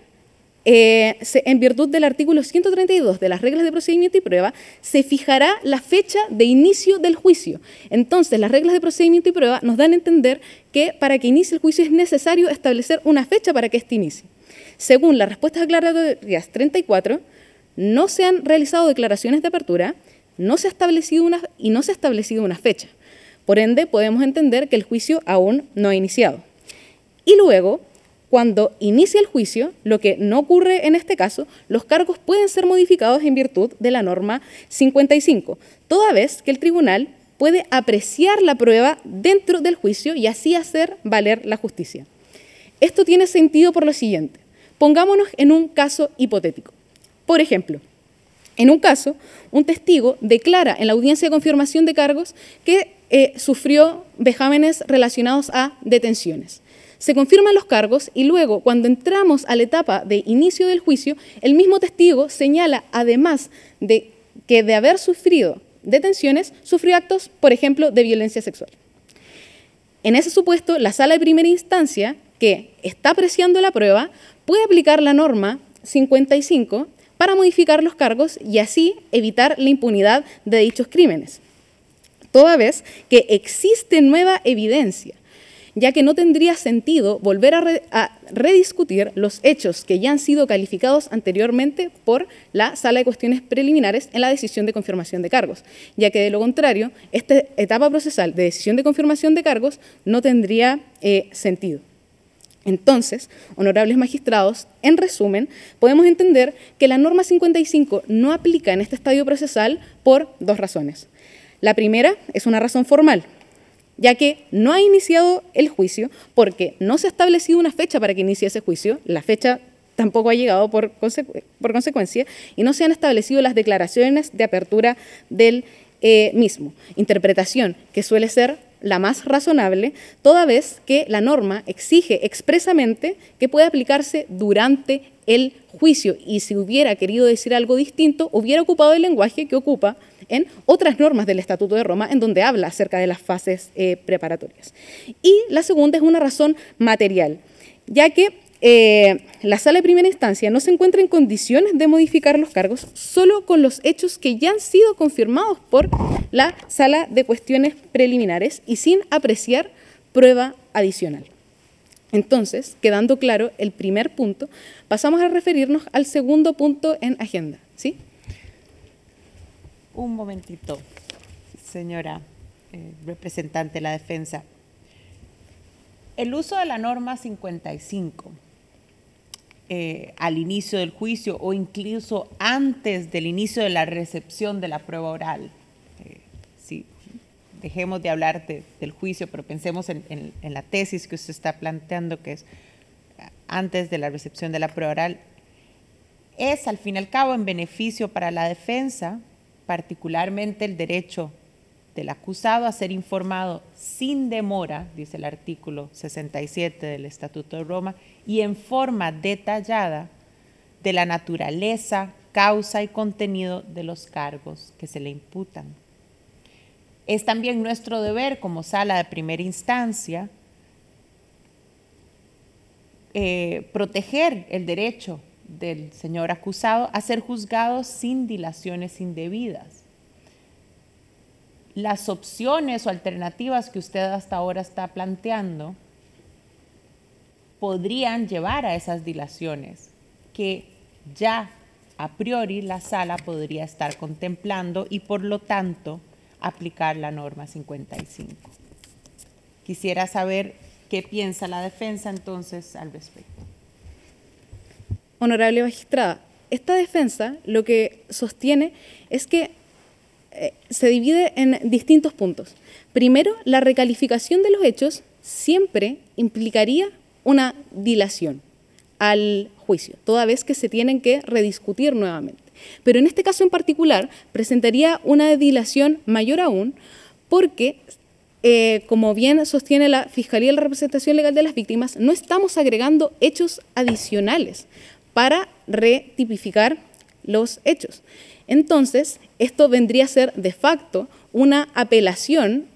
en virtud del artículo 132 de las reglas de procedimiento y prueba, se fijará la fecha de inicio del juicio. Entonces, las reglas de procedimiento y prueba nos dan a entender que para que inicie el juicio es necesario establecer una fecha para que éste inicie. Según las respuestas aclaratorias 34, no se han realizado declaraciones de apertura, no se ha establecido una fecha. Por ende, podemos entender que el juicio aún no ha iniciado. Y luego, cuando inicia el juicio, lo que no ocurre en este caso, los cargos pueden ser modificados en virtud de la norma 55, toda vez que el tribunal puede apreciar la prueba dentro del juicio y así hacer valer la justicia. Esto tiene sentido por lo siguiente. Pongámonos en un caso hipotético. Por ejemplo, en un caso, un testigo declara en la audiencia de confirmación de cargos que sufrió vejámenes relacionados a detenciones. Se confirman los cargos y luego, cuando entramos a la etapa de inicio del juicio, el mismo testigo señala, además de que de haber sufrido detenciones, sufrió actos, por ejemplo, de violencia sexual. En ese supuesto, la sala de primera instancia, que está apreciando la prueba, puede aplicar la norma 55 para modificar los cargos y así evitar la impunidad de dichos crímenes, toda vez que existe nueva evidencia, ya que no tendría sentido volver a rediscutir los hechos que ya han sido calificados anteriormente por la Sala de Cuestiones Preliminares en la decisión de confirmación de cargos, ya que de lo contrario, esta etapa procesal de decisión de confirmación de cargos no tendría sentido. Entonces, honorables magistrados, en resumen, podemos entender que la norma 55 no aplica en este estadio procesal por dos razones. La primera es una razón formal, ya que no ha iniciado el juicio porque no se ha establecido una fecha para que inicie ese juicio, la fecha tampoco ha llegado por consecuencia, y no se han establecido las declaraciones de apertura del mismo. Interpretación que suele ser la más razonable, toda vez que la norma exige expresamente que pueda aplicarse durante el juicio, y si hubiera querido decir algo distinto, hubiera ocupado el lenguaje que ocupa en otras normas del Estatuto de Roma, en donde habla acerca de las fases preparatorias. Y la segunda es una razón material, ya que la sala de primera instancia no se encuentra en condiciones de modificar los cargos solo con los hechos que ya han sido confirmados por la sala de cuestiones preliminares y sin apreciar prueba adicional. Entonces, quedando claro el primer punto, pasamos a referirnos al segundo punto en agenda, ¿sí? Un momentito, señora representante de la defensa. El uso de la norma 55 al inicio del juicio o incluso antes del inicio de la recepción de la prueba oral, sí, dejemos de hablar del juicio, pero pensemos en la tesis que usted está planteando, que es antes de la recepción de la prueba oral, es al fin y al cabo en beneficio para la defensa, particularmente el derecho del acusado a ser informado sin demora, dice el artículo 67 del Estatuto de Roma, y en forma detallada de la naturaleza, causa y contenido de los cargos que se le imputan. Es también nuestro deber como sala de primera instancia proteger el derecho del señor acusado a ser juzgado sin dilaciones indebidas. Las opciones o alternativas que usted hasta ahora está planteando podrían llevar a esas dilaciones que ya a priori la sala podría estar contemplando y por lo tanto aplicar la norma 55. Quisiera saber qué piensa la defensa entonces al respecto. Honorable magistrada, esta defensa lo que sostiene es que se divide en distintos puntos. Primero, la recalificación de los hechos siempre implicaría una dilación al juicio, toda vez que se tienen que rediscutir nuevamente. Pero en este caso en particular presentaría una dilación mayor aún porque, como bien sostiene la Fiscalía de la Representación Legal de las Víctimas, no estamos agregando hechos adicionales para retipificar los hechos. Entonces, esto vendría a ser de facto una apelación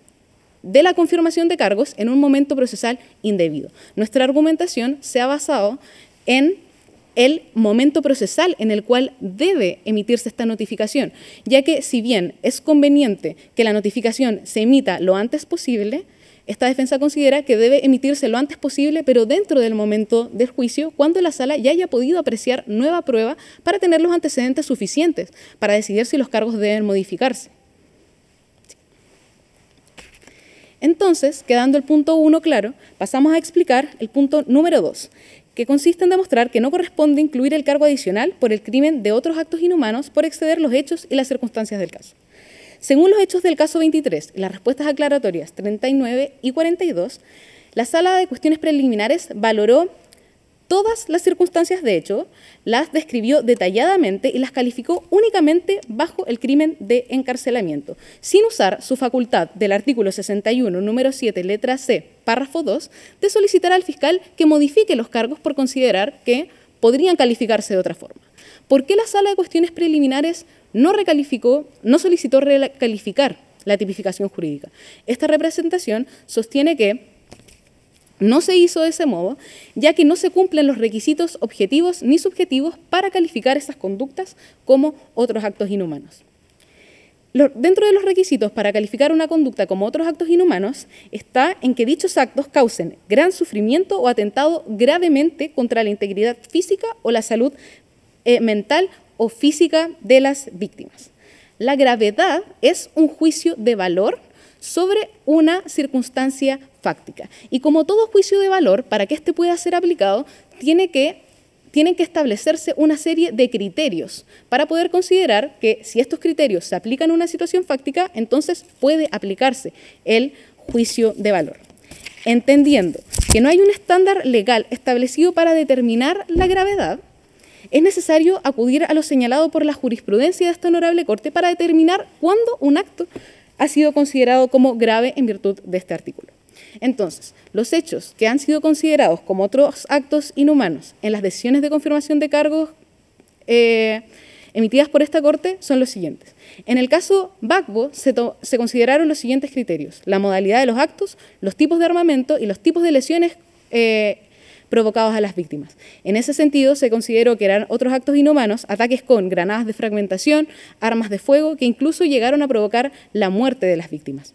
de la confirmación de cargos en un momento procesal indebido. Nuestra argumentación se ha basado en el momento procesal en el cual debe emitirse esta notificación, ya que si bien es conveniente que la notificación se emita lo antes posible, Esta defensa considera que debe emitirse lo antes posible, pero dentro del momento del juicio, cuando la sala ya haya podido apreciar nueva prueba para tener los antecedentes suficientes para decidir si los cargos deben modificarse. Entonces, quedando el punto 1 claro, pasamos a explicar el punto número 2, que consiste en demostrar que no corresponde incluir el cargo adicional por el crimen de otros actos inhumanos por exceder los hechos y las circunstancias del caso. Según los hechos del caso 23 y las respuestas aclaratorias 39 y 42, la Sala de Cuestiones Preliminares valoró todas las circunstancias de hecho, las describió detalladamente y las calificó únicamente bajo el crimen de encarcelamiento, sin usar su facultad del artículo 61, número 7, letra C, párrafo 2, de solicitar al fiscal que modifique los cargos por considerar que podrían calificarse de otra forma. ¿Por qué la Sala de Cuestiones Preliminares no solicitó recalificar la tipificación jurídica? Esta representación sostiene que no se hizo de ese modo, ya que no se cumplen los requisitos objetivos ni subjetivos para calificar estas conductas como otros actos inhumanos. Dentro de los requisitos para calificar una conducta como otros actos inhumanos está en que dichos actos causen gran sufrimiento o atentado gravemente contra la integridad física o la salud mental o física de las víctimas. La gravedad es un juicio de valor sobre una circunstancia fáctica. Y como todo juicio de valor, para que éste pueda ser aplicado, tienen que establecerse una serie de criterios para poder considerar que si estos criterios se aplican a una situación fáctica, entonces puede aplicarse el juicio de valor. Entendiendo que no hay un estándar legal establecido para determinar la gravedad, es necesario acudir a lo señalado por la jurisprudencia de esta honorable Corte para determinar cuándo un acto ha sido considerado como grave en virtud de este artículo. Entonces, los hechos que han sido considerados como otros actos inhumanos en las decisiones de confirmación de cargos emitidas por esta Corte son los siguientes. En el caso Gbagbo se consideraron los siguientes criterios: la modalidad de los actos, los tipos de armamento y los tipos de lesiones provocados a las víctimas. En ese sentido, se consideró que eran otros actos inhumanos, ataques con granadas de fragmentación, armas de fuego, que incluso llegaron a provocar la muerte de las víctimas.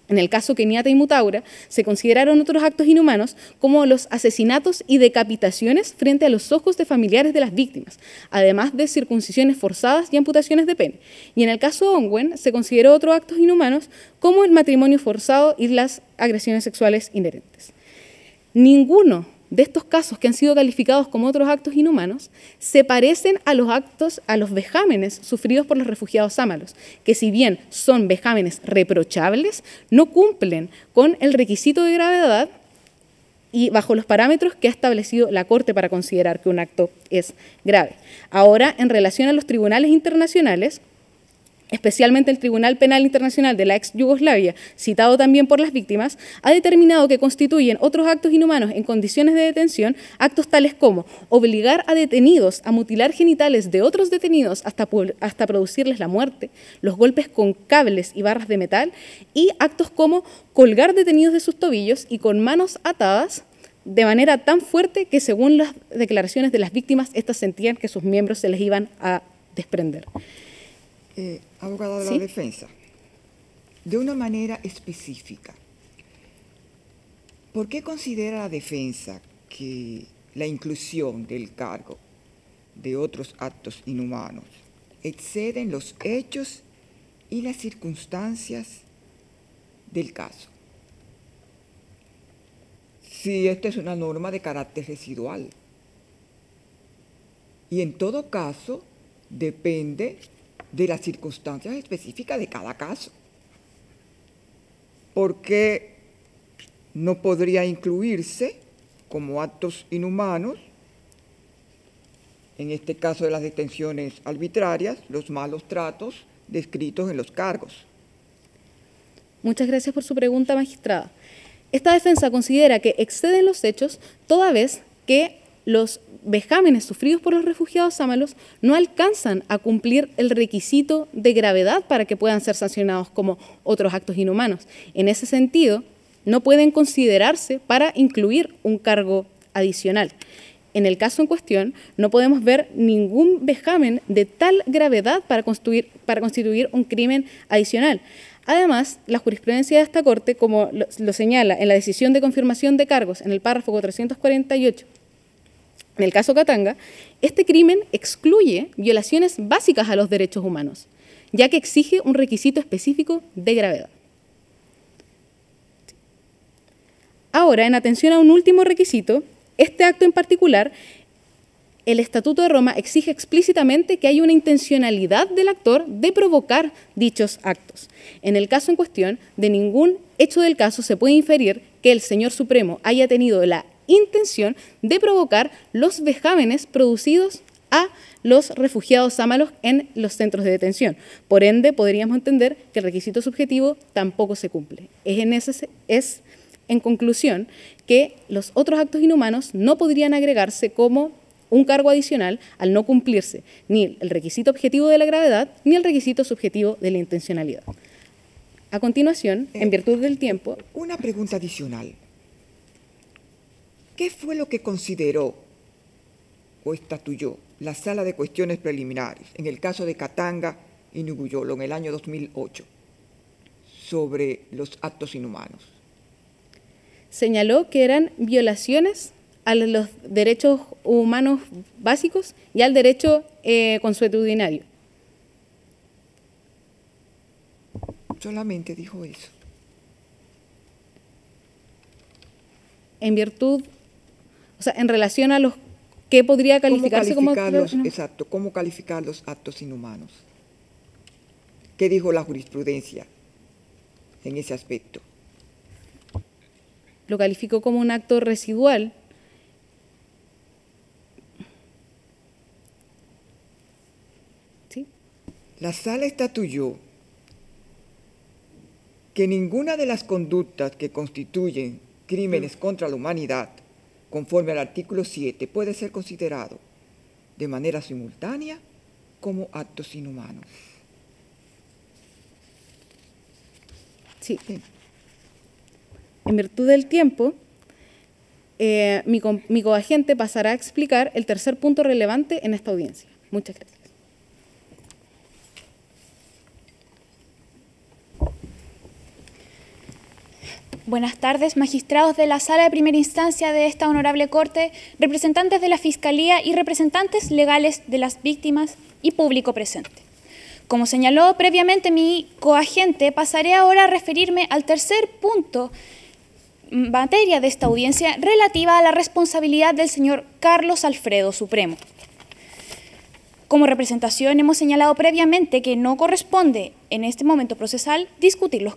En el caso Kenyatta y Mutaura, se consideraron otros actos inhumanos como los asesinatos y decapitaciones frente a los ojos de familiares de las víctimas, además de circuncisiones forzadas y amputaciones de pene. Y en el caso Ongwen, se consideró otros actos inhumanos como el matrimonio forzado y las agresiones sexuales inherentes. Ninguno de estos casos que han sido calificados como otros actos inhumanos se parecen a los vejámenes sufridos por los refugiados sámalos, que si bien son vejámenes reprochables, no cumplen con el requisito de gravedad y bajo los parámetros que ha establecido la Corte para considerar que un acto es grave. Ahora, en relación a los tribunales internacionales, especialmente el Tribunal Penal Internacional de la ex Yugoslavia, citado también por las víctimas, ha determinado que constituyen otros actos inhumanos en condiciones de detención, actos tales como obligar a detenidos a mutilar genitales de otros detenidos hasta producirles la muerte, los golpes con cables y barras de metal, y actos como colgar detenidos de sus tobillos y con manos atadas de manera tan fuerte que, según las declaraciones de las víctimas, estas sentían que sus miembros se les iban a desprender. Abogada de la defensa, de una manera específica, ¿por qué considera la defensa que la inclusión del cargo de otros actos inhumanos exceden los hechos y las circunstancias del caso? Si esta es una norma de carácter residual. Y en todo caso, depende de las circunstancias específicas de cada caso. ¿Por qué no podría incluirse como actos inhumanos, en este caso de las detenciones arbitrarias, los malos tratos descritos en los cargos? Muchas gracias por su pregunta, magistrada. Esta defensa considera que exceden los hechos toda vez que los vejámenes sufridos por los refugiados sámalos no alcanzan a cumplir el requisito de gravedad para que puedan ser sancionados como otros actos inhumanos. En ese sentido, no pueden considerarse para incluir un cargo adicional. En el caso en cuestión, no podemos ver ningún vejamen de tal gravedad para constituir un crimen adicional. Además, la jurisprudencia de esta Corte, como lo señala en la decisión de confirmación de cargos en el párrafo 448, en el caso Katanga, este crimen excluye violaciones básicas a los derechos humanos, ya que exige un requisito específico de gravedad. Ahora, en atención a un último requisito, este acto en particular, el Estatuto de Roma exige explícitamente que haya una intencionalidad del actor de provocar dichos actos. En el caso en cuestión, de ningún hecho del caso se puede inferir que el señor Supremo haya tenido la intención de provocar los vejámenes producidos a los refugiados sámalos en los centros de detención. Por ende, podríamos entender que el requisito subjetivo tampoco se cumple. Es en conclusión que los otros actos inhumanos no podrían agregarse como un cargo adicional al no cumplirse ni el requisito objetivo de la gravedad ni el requisito subjetivo de la intencionalidad. A continuación, en virtud del tiempo... Una pregunta adicional. ¿Qué fue lo que consideró o estatuyó la Sala de Cuestiones Preliminares en el caso de Katanga y Nuguyolo en el año 2008 sobre los actos inhumanos? Señaló que eran violaciones a los derechos humanos básicos y al derecho consuetudinario. Solamente dijo eso. En virtud, o sea, en relación a los que podría calificarse como... Exacto, ¿cómo calificar los actos inhumanos? ¿Qué dijo la jurisprudencia en ese aspecto? Lo calificó como un acto residual. ¿Sí? La Sala estatuyó que ninguna de las conductas que constituyen crímenes contra la humanidad, conforme al artículo 7, puede ser considerado de manera simultánea como actos inhumanos. Sí. En virtud del tiempo, mi coagente pasará a explicar el tercer punto relevante en esta audiencia. Muchas gracias. Buenas tardes, magistrados de la Sala de Primera Instancia de esta Honorable Corte, representantes de la Fiscalía y representantes legales de las víctimas y público presente. Como señaló previamente mi coagente, pasaré ahora a referirme al tercer punto materia de esta audiencia relativa a la responsabilidad del señor Carlos Alfredo Supremo. Como representación hemos señalado previamente que no corresponde en este momento procesal discutir los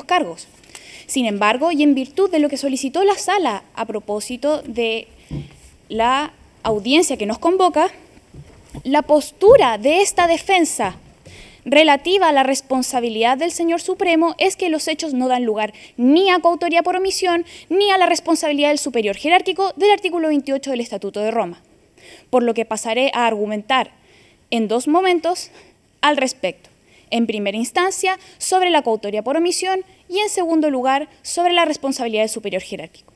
cargos. Sin embargo, y en virtud de lo que solicitó la Sala a propósito de la audiencia que nos convoca, la postura de esta defensa relativa a la responsabilidad del señor Supremo es que los hechos no dan lugar ni a coautoría por omisión ni a la responsabilidad del superior jerárquico del artículo 28 del Estatuto de Roma, por lo que pasaré a argumentar en dos momentos al respecto. En primera instancia, sobre la coautoría por omisión y en segundo lugar, sobre la responsabilidad del superior jerárquico.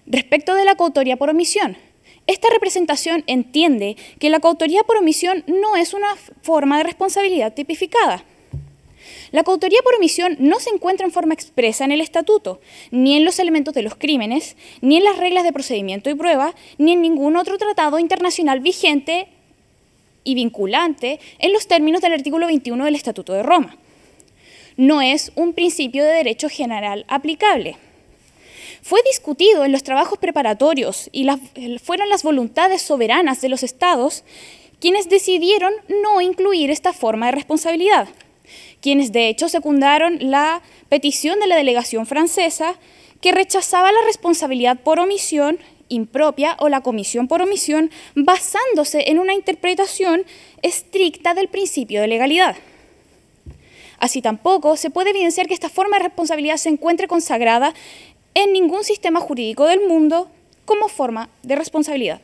Respecto de la coautoría por omisión, esta representación entiende que la coautoría por omisión no es una forma de responsabilidad tipificada. La coautoría por omisión no se encuentra en forma expresa en el Estatuto, ni en los elementos de los crímenes, ni en las reglas de procedimiento y prueba, ni en ningún otro tratado internacional vigente y vinculante en los términos del artículo 21 del Estatuto de Roma. No es un principio de derecho general aplicable. Fue discutido en los trabajos preparatorios y fueron las voluntades soberanas de los estados quienes decidieron no incluir esta forma de responsabilidad, quienes de hecho secundaron la petición de la delegación francesa que rechazaba la responsabilidad por omisión impropia o la comisión por omisión basándose en una interpretación estricta del principio de legalidad. Así tampoco se puede evidenciar que esta forma de responsabilidad se encuentre consagrada en ningún sistema jurídico del mundo como forma de responsabilidad.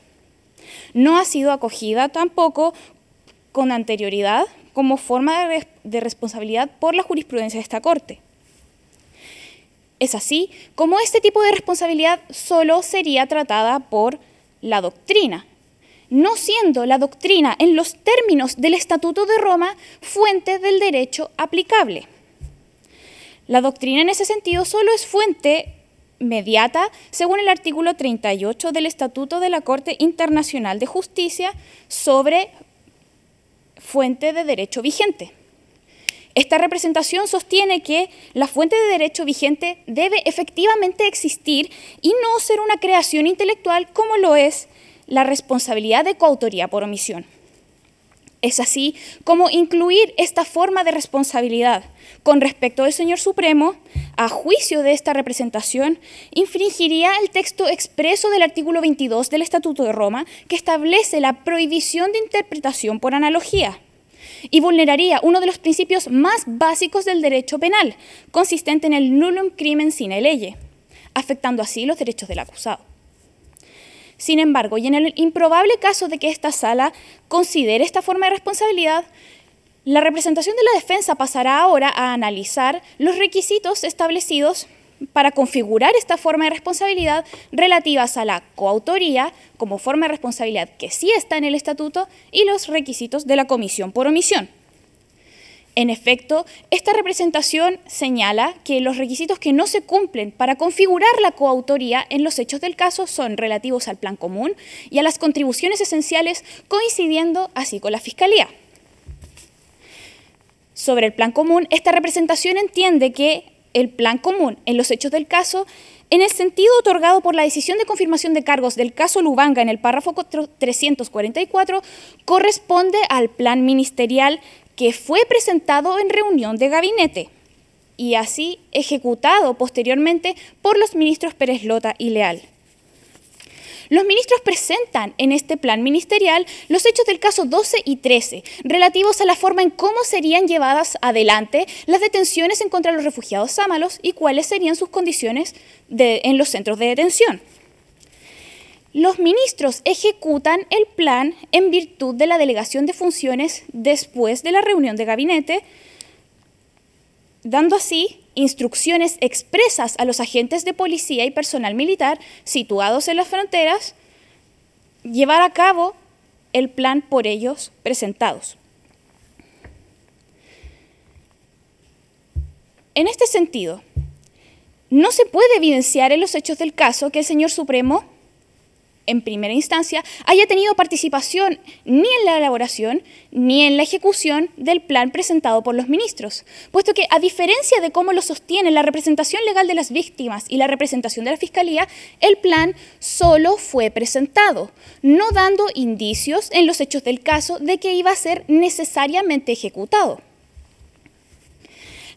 No ha sido acogida tampoco con anterioridad como forma de responsabilidad por la jurisprudencia de esta Corte. Es así como este tipo de responsabilidad solo sería tratada por la doctrina, no siendo la doctrina en los términos del Estatuto de Roma fuente del derecho aplicable. La doctrina en ese sentido solo es fuente mediata según el artículo 38 del Estatuto de la Corte Internacional de Justicia sobre fuente de derecho vigente. Esta representación sostiene que la fuente de derecho vigente debe efectivamente existir y no ser una creación intelectual como lo es la responsabilidad de coautoría por omisión. Es así como incluir esta forma de responsabilidad con respecto del Señor Supremo, a juicio de esta representación, infringiría el texto expreso del artículo 22 del Estatuto de Roma, que establece la prohibición de interpretación por analogía, y vulneraría uno de los principios más básicos del derecho penal, consistente en el nullum crimen sine lege, afectando así los derechos del acusado. Sin embargo, y en el improbable caso de que esta sala considere esta forma de responsabilidad, la representación de la defensa pasará ahora a analizar los requisitos establecidos para configurar esta forma de responsabilidad relativas a la coautoría como forma de responsabilidad que sí está en el estatuto y los requisitos de la comisión por omisión. En efecto, esta representación señala que los requisitos que no se cumplen para configurar la coautoría en los hechos del caso son relativos al plan común y a las contribuciones esenciales, coincidiendo así con la Fiscalía. Sobre el plan común, esta representación entiende que el plan común en los hechos del caso, en el sentido otorgado por la decisión de confirmación de cargos del caso Lubanga en el párrafo 344, corresponde al plan ministerial que fue presentado en reunión de gabinete y así ejecutado posteriormente por los ministros Pérez Lota y Leal. Los ministros presentan en este plan ministerial los hechos del caso 12 y 13, relativos a la forma en cómo serían llevadas adelante las detenciones en contra de los refugiados sámalos y cuáles serían sus condiciones en los centros de detención. Los ministros ejecutan el plan en virtud de la delegación de funciones después de la reunión de gabinete, dando así instrucciones expresas a los agentes de policía y personal militar situados en las fronteras, llevar a cabo el plan por ellos presentados. En este sentido, no se puede evidenciar en los hechos del caso que el señor Supremo, en primera instancia, haya tenido participación ni en la elaboración ni en la ejecución del plan presentado por los ministros, puesto que, a diferencia de cómo lo sostienen la representación legal de las víctimas y la representación de la Fiscalía, el plan solo fue presentado, no dando indicios en los hechos del caso de que iba a ser necesariamente ejecutado.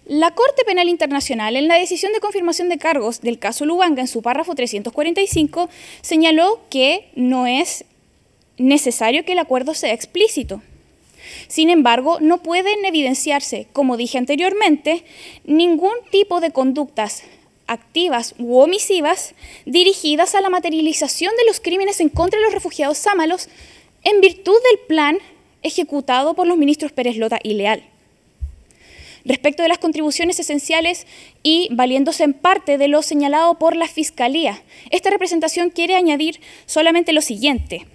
La Corte Penal Internacional, en la decisión de confirmación de cargos del caso Lubanga, en su párrafo 345, señaló que no es necesario que el acuerdo sea explícito. Sin embargo, no pueden evidenciarse, como dije anteriormente, ningún tipo de conductas activas u omisivas dirigidas a la materialización de los crímenes en contra de los refugiados sámalos en virtud del plan ejecutado por los ministros Pérez Lota y Leal. Respecto de las contribuciones esenciales y valiéndose en parte de lo señalado por la Fiscalía, esta representación quiere añadir solamente lo siguiente.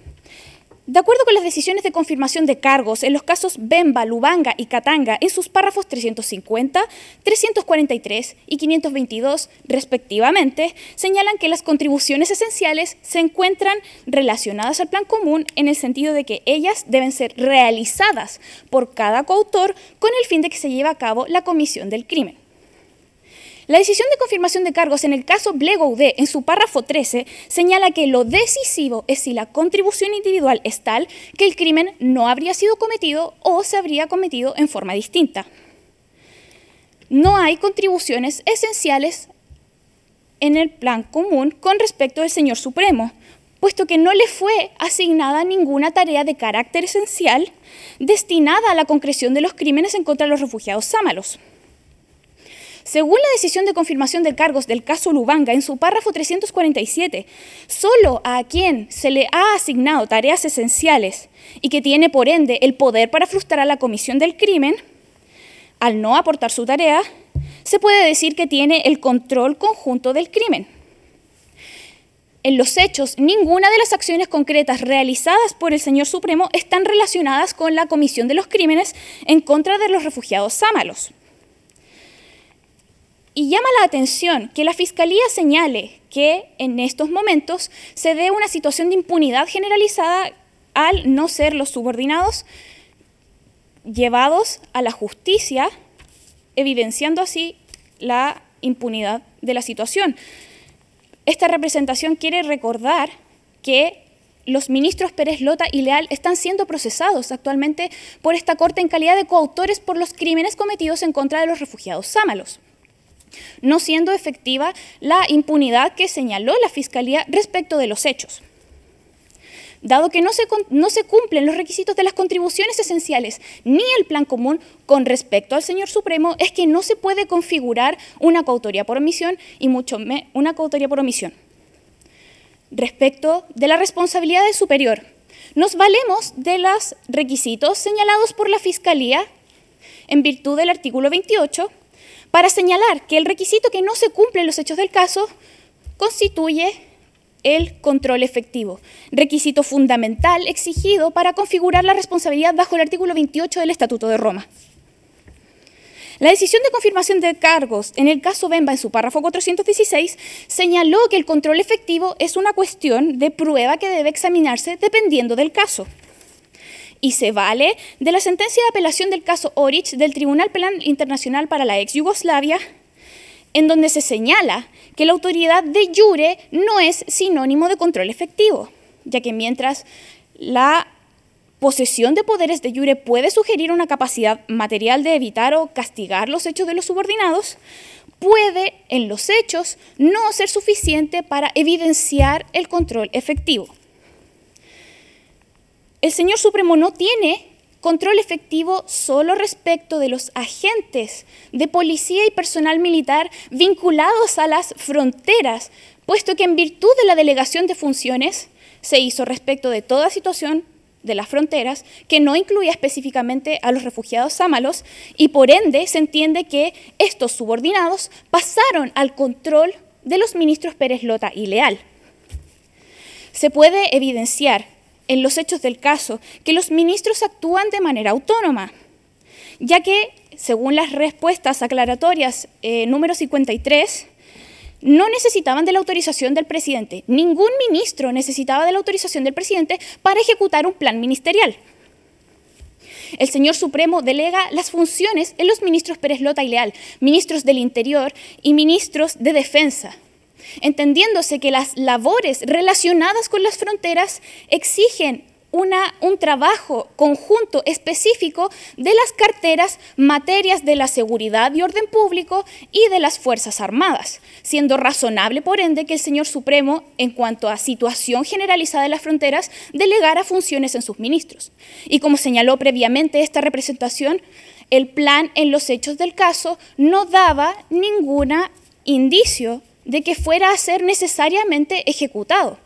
De acuerdo con las decisiones de confirmación de cargos en los casos Bemba, Lubanga y Katanga, en sus párrafos 350, 343 y 522, respectivamente, señalan que las contribuciones esenciales se encuentran relacionadas al plan común en el sentido de que ellas deben ser realizadas por cada coautor con el fin de que se lleve a cabo la comisión del crimen. La decisión de confirmación de cargos en el caso Blegoudé, en su párrafo 13, señala que lo decisivo es si la contribución individual es tal que el crimen no habría sido cometido o se habría cometido en forma distinta. No hay contribuciones esenciales en el plan común con respecto del señor Supremo, puesto que no le fue asignada ninguna tarea de carácter esencial destinada a la concreción de los crímenes en contra de los refugiados sámalos. Según la decisión de confirmación de cargos del caso Lubanga, en su párrafo 347, solo a quien se le ha asignado tareas esenciales y que tiene por ende el poder para frustrar la comisión del crimen, al no aportar su tarea, se puede decir que tiene el control conjunto del crimen. En los hechos, ninguna de las acciones concretas realizadas por el señor Supremo están relacionadas con la comisión de los crímenes en contra de los refugiados sámalos. Y llama la atención que la Fiscalía señale que en estos momentos se dé una situación de impunidad generalizada al no ser los subordinados llevados a la justicia, evidenciando así la impunidad de la situación. Esta representación quiere recordar que los ministros Pérez Lota y Leal están siendo procesados actualmente por esta Corte en calidad de coautores por los crímenes cometidos en contra de los refugiados sámalos, no siendo efectiva la impunidad que señaló la Fiscalía respecto de los hechos. Dado que no se cumplen los requisitos de las contribuciones esenciales ni el plan común con respecto al señor Supremo, es que no se puede configurar una coautoría por omisión y mucho menos una coautoría por omisión. Respecto de la responsabilidad del superior, nos valemos de los requisitos señalados por la Fiscalía en virtud del artículo 28 para señalar que el requisito que no se cumple en los hechos del caso constituye el control efectivo, requisito fundamental exigido para configurar la responsabilidad bajo el artículo 28 del Estatuto de Roma. La decisión de confirmación de cargos en el caso Bemba en su párrafo 416 señaló que el control efectivo es una cuestión de prueba que debe examinarse dependiendo del caso. Y se vale de la sentencia de apelación del caso Orich del Tribunal Penal Internacional para la ex Yugoslavia, en donde se señala que la autoridad de jure no es sinónimo de control efectivo, ya que mientras la posesión de poderes de jure puede sugerir una capacidad material de evitar o castigar los hechos de los subordinados, puede en los hechos no ser suficiente para evidenciar el control efectivo. El señor Supremo no tiene control efectivo solo respecto de los agentes de policía y personal militar vinculados a las fronteras, puesto que en virtud de la delegación de funciones se hizo respecto de toda situación de las fronteras que no incluía específicamente a los refugiados sámalos y por ende se entiende que estos subordinados pasaron al control de los ministros Pérez Lota y Leal. Se puede evidenciar en los hechos del caso que los ministros actúan de manera autónoma, ya que, según las respuestas aclaratorias número 53, no necesitaban de la autorización del presidente. Ningún ministro necesitaba de la autorización del presidente para ejecutar un plan ministerial. El señor Supremo delega las funciones en los ministros Pérez Lota y Leal, ministros del Interior y ministros de Defensa, entendiéndose que las labores relacionadas con las fronteras exigen un trabajo conjunto específico de las carteras materias de la seguridad y orden público y de las Fuerzas Armadas, siendo razonable, por ende, que el señor Supremo, en cuanto a situación generalizada de las fronteras, delegara funciones en sus ministros. Y como señaló previamente esta representación, el plan en los hechos del caso no daba ningún indicio de que fuera a ser necesariamente ejecutado,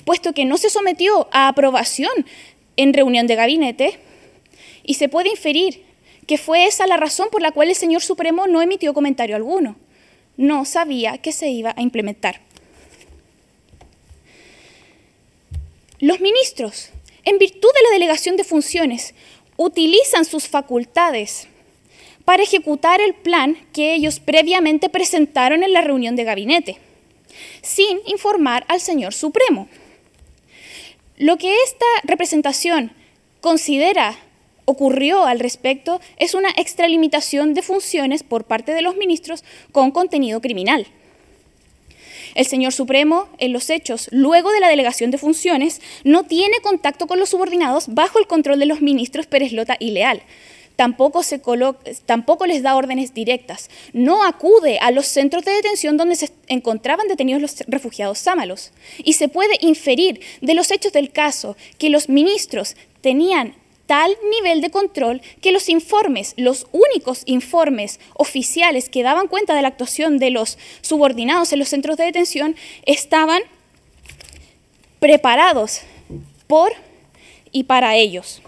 puesto que no se sometió a aprobación en reunión de gabinete y se puede inferir que fue esa la razón por la cual el señor Supremo no emitió comentario alguno. No sabía que se iba a implementar. Los ministros, en virtud de la delegación de funciones, utilizan sus facultades para ejecutar el plan que ellos previamente presentaron en la reunión de gabinete, sin informar al señor Supremo. Lo que esta representación considera ocurrió al respecto es una extralimitación de funciones por parte de los ministros con contenido criminal. El señor Supremo, en los hechos, luego de la delegación de funciones, no tiene contacto con los subordinados bajo el control de los ministros Pérez Lota y Leal. Tampoco les da órdenes directas. No acude a los centros de detención donde se encontraban detenidos los refugiados sámalos. Y se puede inferir de los hechos del caso que los ministros tenían tal nivel de control que los informes, los únicos informes oficiales que daban cuenta de la actuación de los subordinados en los centros de detención estaban preparados por y para ellos.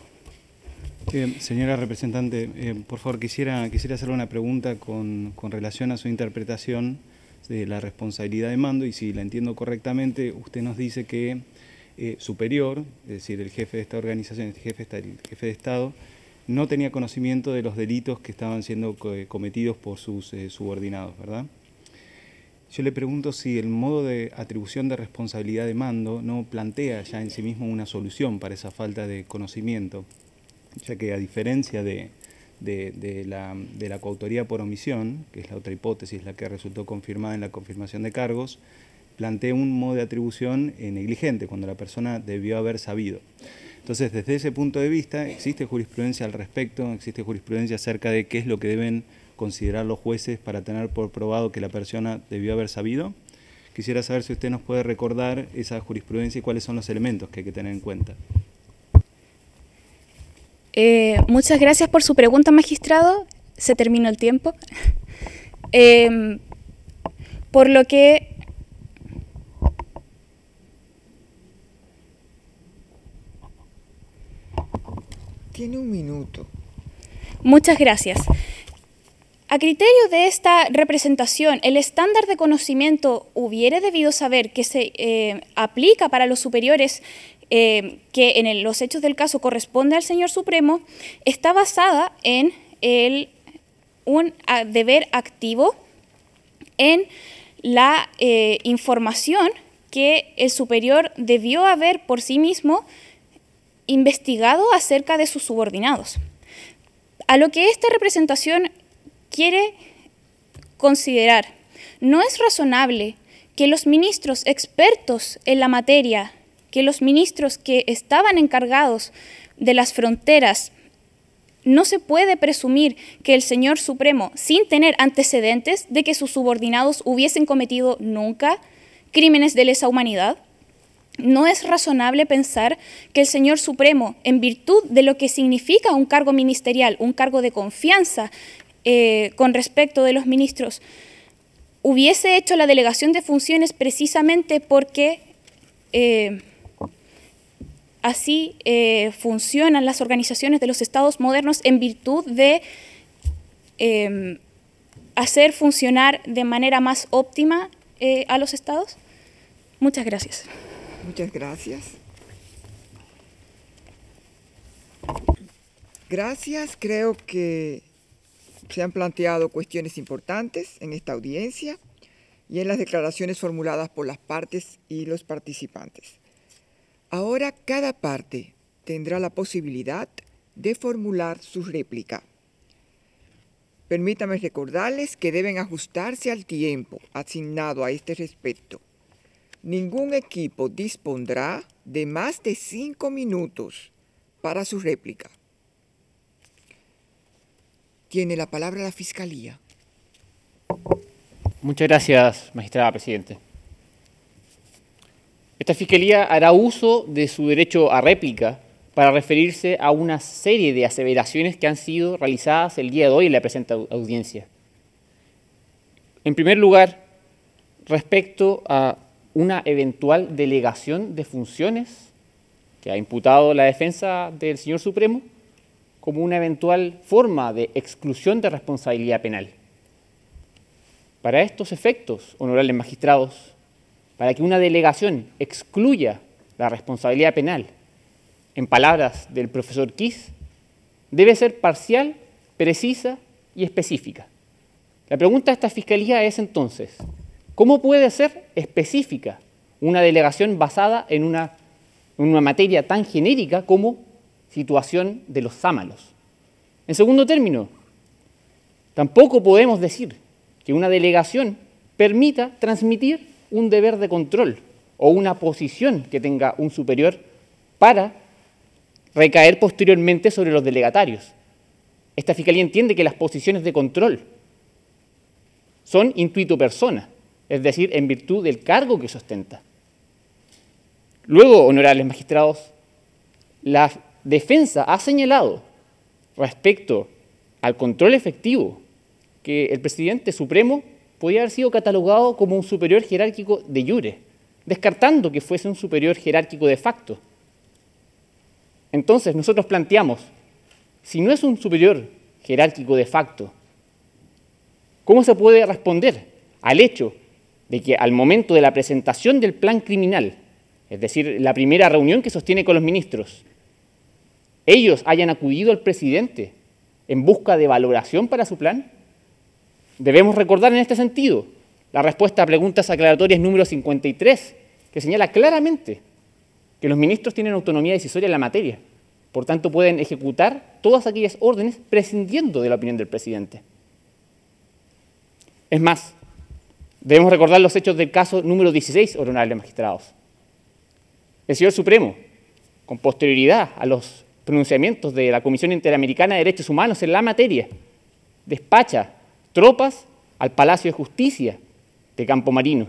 Señora representante, por favor, quisiera hacerle una pregunta con relación a su interpretación de la responsabilidad de mando, y si la entiendo correctamente, usted nos dice que superior, es decir, el jefe de esta organización, el jefe de Estado, no tenía conocimiento de los delitos que estaban siendo cometidos por sus subordinados, ¿verdad? Yo le pregunto si el modo de atribución de responsabilidad de mando no plantea ya en sí mismo una solución para esa falta de conocimiento, ya que a diferencia de la coautoría por omisión, que es la otra hipótesis, la que resultó confirmada en la confirmación de cargos, plantea un modo de atribución negligente, cuando la persona debió haber sabido. Entonces, desde ese punto de vista, ¿existe jurisprudencia al respecto? ¿Existe jurisprudencia acerca de qué es lo que deben considerar los jueces para tener por probado que la persona debió haber sabido? Quisiera saber si usted nos puede recordar esa jurisprudencia y cuáles son los elementos que hay que tener en cuenta. Muchas gracias por su pregunta, magistrado. Se terminó el tiempo. Por lo que... Tiene un minuto. Muchas gracias. A criterio de esta representación, el estándar de conocimiento hubiera debido saber que se aplica para los superiores que en los hechos del caso corresponde al señor Supremo, está basada en un deber activo en la información que el superior debió haber por sí mismo investigado acerca de sus subordinados. A lo que esta representación quiere considerar, no es razonable que los ministros expertos en la materia, que los ministros que estaban encargados de las fronteras, no se puede presumir que el señor Supremo, sin tener antecedentes de que sus subordinados hubiesen cometido nunca crímenes de lesa humanidad. No es razonable pensar que el señor Supremo, en virtud de lo que significa un cargo ministerial, un cargo de confianza con respecto de los ministros, hubiese hecho la delegación de funciones precisamente porque así funcionan las organizaciones de los estados modernos, en virtud de hacer funcionar de manera más óptima a los estados. Muchas gracias. Muchas gracias. Gracias. Creo que se han planteado cuestiones importantes en esta audiencia y en las declaraciones formuladas por las partes y los participantes. Ahora cada parte tendrá la posibilidad de formular su réplica. Permítanme recordarles que deben ajustarse al tiempo asignado a este respecto. Ningún equipo dispondrá de más de 5 minutos para su réplica. Tiene la palabra la Fiscalía. Muchas gracias, magistrada presidente. Esta Fiscalía hará uso de su derecho a réplica para referirse a una serie de aseveraciones que han sido realizadas el día de hoy en la presente audiencia. En primer lugar, respecto a una eventual delegación de funciones que ha imputado la defensa del señor Supremo como una eventual forma de exclusión de responsabilidad penal. Para estos efectos, honorables magistrados, para que una delegación excluya la responsabilidad penal, en palabras del profesor Kiss, debe ser parcial, precisa y específica. La pregunta de esta Fiscalía es entonces, ¿cómo puede ser específica una delegación basada en una materia tan genérica como situación de los zámalos? En segundo término, tampoco podemos decir que una delegación permita transmitir un deber de control o una posición que tenga un superior para recaer posteriormente sobre los delegatarios. Esta Fiscalía entiende que las posiciones de control son intuito persona, es decir, en virtud del cargo que sostenta. Luego, honorables magistrados, la defensa ha señalado respecto al control efectivo que el presidente supremo podía haber sido catalogado como un superior jerárquico de iure, descartando que fuese un superior jerárquico de facto. Entonces, nosotros planteamos, si no es un superior jerárquico de facto, ¿cómo se puede responder al hecho de que al momento de la presentación del plan criminal, es decir, la primera reunión que sostiene con los ministros, ellos hayan acudido al presidente en busca de valoración para su plan? Debemos recordar en este sentido la respuesta a preguntas aclaratorias número 53, que señala claramente que los ministros tienen autonomía decisoria en la materia, por tanto pueden ejecutar todas aquellas órdenes prescindiendo de la opinión del presidente. Es más, debemos recordar los hechos del caso número 16, honorables magistrados. El señor Supremo, con posterioridad a los pronunciamientos de la Comisión Interamericana de Derechos Humanos en la materia, despacha tropas al Palacio de Justicia de Campo Marino,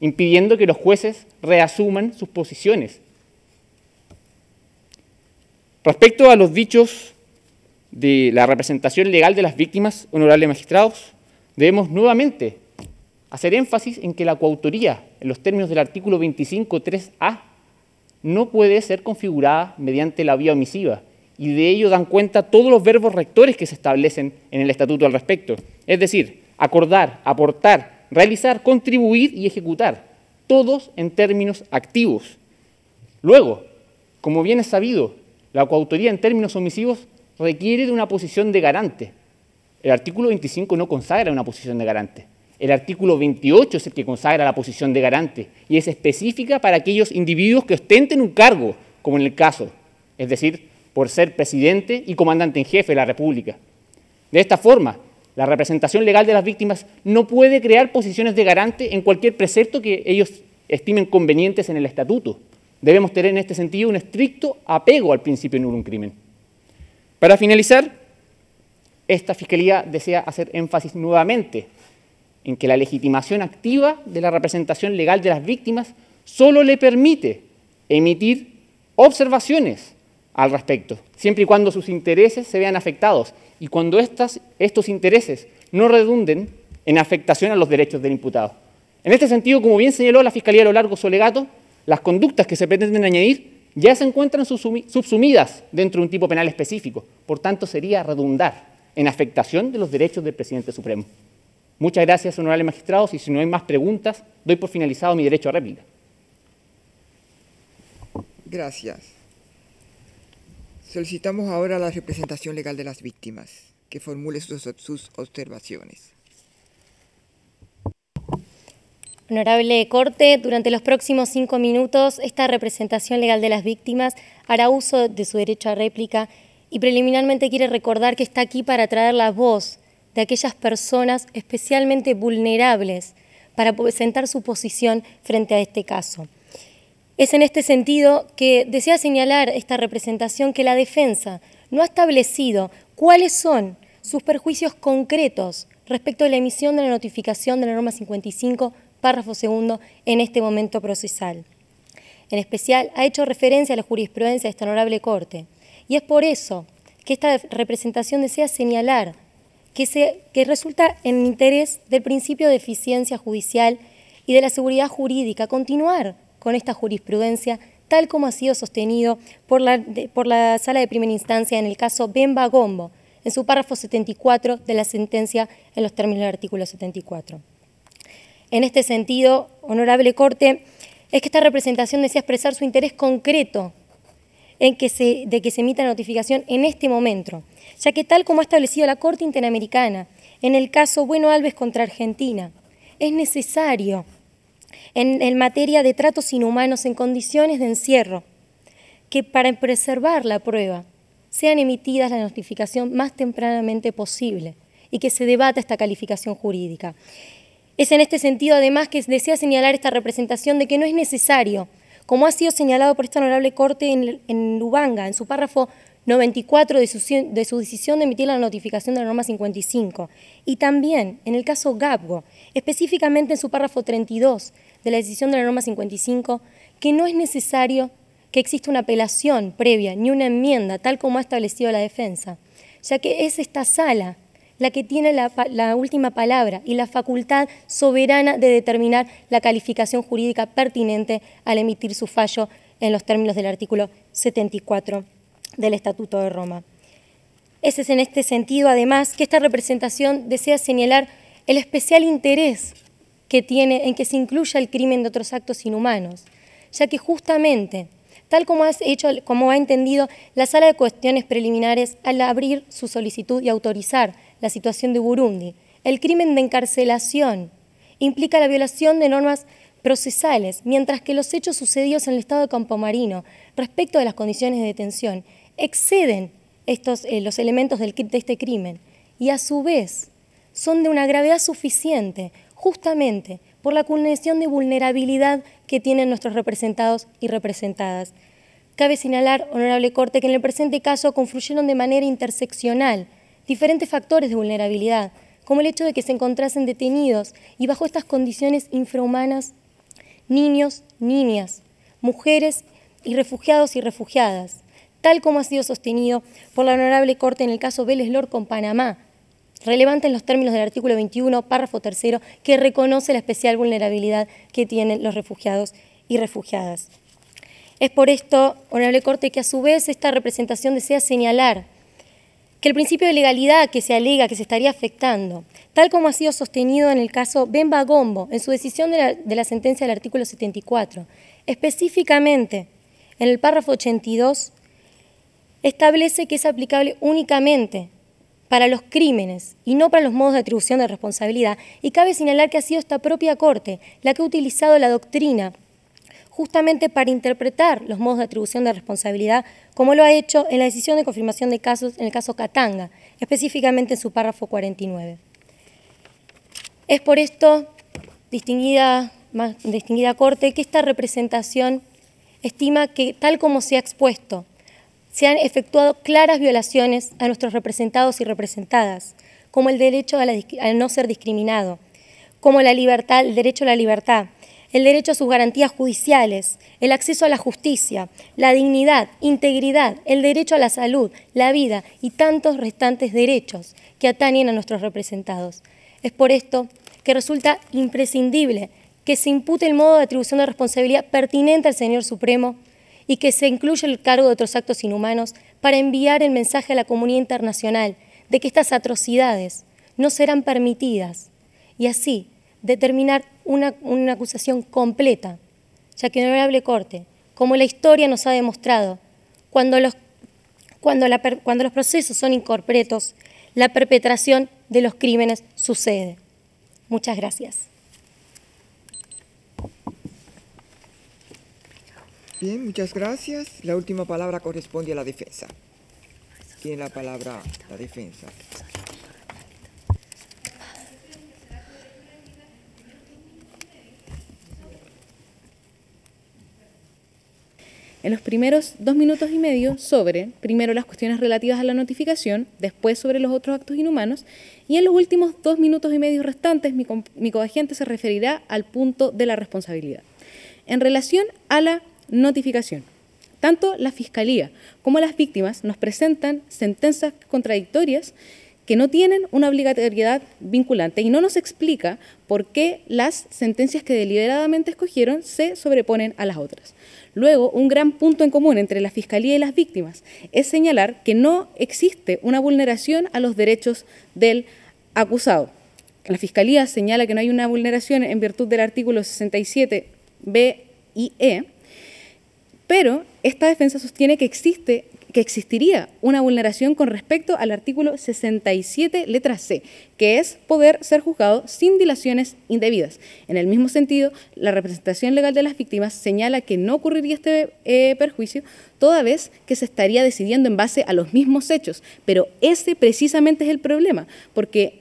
impidiendo que los jueces reasuman sus posiciones. Respecto a los dichos de la representación legal de las víctimas, honorables magistrados, debemos nuevamente hacer énfasis en que la coautoría, en los términos del artículo 25.3a, no puede ser configurada mediante la vía omisiva, y de ello dan cuenta todos los verbos rectores que se establecen en el estatuto al respecto, es decir, acordar, aportar, realizar, contribuir y ejecutar, todos en términos activos. Luego, como bien es sabido, la coautoría en términos omisivos requiere de una posición de garante. El artículo 25 no consagra una posición de garante. El artículo 28 es el que consagra la posición de garante y es específica para aquellos individuos que ostenten un cargo, como en el caso, es decir, por ser presidente y comandante en jefe de la República. De esta forma, la representación legal de las víctimas no puede crear posiciones de garante en cualquier precepto que ellos estimen convenientes en el estatuto. Debemos tener en este sentido un estricto apego al principio nullum crimen. Para finalizar, esta Fiscalía desea hacer énfasis nuevamente en que la legitimación activa de la representación legal de las víctimas solo le permite emitir observaciones al respecto, siempre y cuando sus intereses se vean afectados y cuando estos intereses no redunden en afectación a los derechos del imputado. En este sentido, como bien señaló la Fiscalía a lo largo de su alegato, las conductas que se pretenden añadir ya se encuentran subsumidas dentro de un tipo penal específico, por tanto sería redundar en afectación de los derechos del presidente supremo. Muchas gracias, honorables magistrados, y si no hay más preguntas, doy por finalizado mi derecho a réplica. Gracias. Solicitamos ahora a la representación legal de las víctimas que formule sus observaciones. Honorable Corte, durante los próximos 5 minutos, esta representación legal de las víctimas hará uso de su derecho a réplica y preliminarmente quiere recordar que está aquí para traer la voz de aquellas personas especialmente vulnerables para presentar su posición frente a este caso. Es en este sentido que desea señalar esta representación que la defensa no ha establecido cuáles son sus perjuicios concretos respecto a la emisión de la notificación de la norma 55, párrafo segundo, en este momento procesal. En especial, ha hecho referencia a la jurisprudencia de esta honorable Corte, y es por eso que esta representación desea señalar que resulta en interés del principio de eficiencia judicial y de la seguridad jurídica continuar con esta jurisprudencia, tal como ha sido sostenido por la Sala de Primera Instancia en el caso Bemba Gombo, en su párrafo 74 de la sentencia en los términos del artículo 74. En este sentido, honorable Corte, es que esta representación desea expresar su interés concreto de que se emita la notificación en este momento, ya que tal como ha establecido la Corte Interamericana en el caso Bueno Alves contra Argentina, es necesario en materia de tratos inhumanos en condiciones de encierro, que para preservar la prueba sean emitidas la notificación más tempranamente posible y que se debata esta calificación jurídica. Es en este sentido, además, que desea señalar esta representación de que no es necesario, como ha sido señalado por esta honorable Corte en Lubanga, en su párrafo 94 de su decisión de emitir la notificación de la norma 55, y también en el caso Gabgo, específicamente en su párrafo 32 de la decisión de la norma 55, que no es necesario que exista una apelación previa ni una enmienda, tal como ha establecido la defensa, ya que es esta sala la que tiene la última palabra y la facultad soberana de determinar la calificación jurídica pertinente al emitir su fallo en los términos del artículo 74 del Estatuto de Roma. Es en este sentido, además, que esta representación desea señalar el especial interés en que se incluya el crimen de otros actos inhumanos, ya que justamente, tal como ha entendido la Sala de Cuestiones Preliminares al abrir su solicitud y autorizar la situación de Burundi, el crimen de encarcelación implica la violación de normas procesales, mientras que los hechos sucedidos en el estado de Campomarino respecto de las condiciones de detención exceden los elementos de este crimen y a su vez son de una gravedad suficiente justamente por la condición de vulnerabilidad que tienen nuestros representados y representadas. Cabe señalar, Honorable Corte, que en el presente caso confluyeron de manera interseccional diferentes factores de vulnerabilidad, como el hecho de que se encontrasen detenidos y bajo estas condiciones infrahumanas niños, niñas, mujeres y refugiados y refugiadas, tal como ha sido sostenido por la Honorable Corte en el caso Vélez Lor con Panamá, relevante en los términos del artículo 21, párrafo 3, que reconoce la especial vulnerabilidad que tienen los refugiados y refugiadas. Es por esto, Honorable Corte, que a su vez esta representación desea señalar que el principio de legalidad que se alega que se estaría afectando, tal como ha sido sostenido en el caso Bemba Gombo, en su decisión de la sentencia del artículo 74, específicamente en el párrafo 82, establece que es aplicable únicamente para los crímenes y no para los modos de atribución de responsabilidad, y cabe señalar que ha sido esta propia Corte la que ha utilizado la doctrina justamente para interpretar los modos de atribución de responsabilidad, como lo ha hecho en la decisión de confirmación de casos en el caso Katanga, específicamente en su párrafo 49. Es por esto, distinguida Corte, que esta representación estima que, tal como se ha expuesto, se han efectuado claras violaciones a nuestros representados y representadas, como el derecho a no ser discriminado, como la libertad, el derecho a la libertad, el derecho a sus garantías judiciales, el acceso a la justicia, la dignidad, integridad, el derecho a la salud, la vida y tantos restantes derechos que atañen a nuestros representados. Es por esto que resulta imprescindible que se impute el modo de atribución de responsabilidad pertinente al Señor Supremo y que se incluya el cargo de otros actos inhumanos para enviar el mensaje a la comunidad internacional de que estas atrocidades no serán permitidas y así determinar una acusación completa, ya que, Honorable Corte, como la historia nos ha demostrado, cuando los procesos son incompletos, la perpetración de los crímenes sucede. Muchas gracias. Bien, muchas gracias. La última palabra corresponde a la defensa. Tiene la palabra la defensa. En los primeros 2 minutos y medio sobre, primero, las cuestiones relativas a la notificación, después sobre los otros actos inhumanos, y en los últimos 2 minutos y medio restantes mi coagente se referirá al punto de la responsabilidad. En relación a la notificación, tanto la Fiscalía como las víctimas nos presentan sentencias contradictorias que no tienen una obligatoriedad vinculante y no nos explica por qué las sentencias que deliberadamente escogieron se sobreponen a las otras. Luego, un gran punto en común entre la Fiscalía y las víctimas es señalar que no existe una vulneración a los derechos del acusado. La Fiscalía señala que no hay una vulneración en virtud del artículo 67b y e, pero esta defensa sostiene que existiría una vulneración con respecto al artículo 67, letra C, que es poder ser juzgado sin dilaciones indebidas. En el mismo sentido, la representación legal de las víctimas señala que no ocurriría este perjuicio toda vez que se estaría decidiendo en base a los mismos hechos, pero ese precisamente es el problema, porque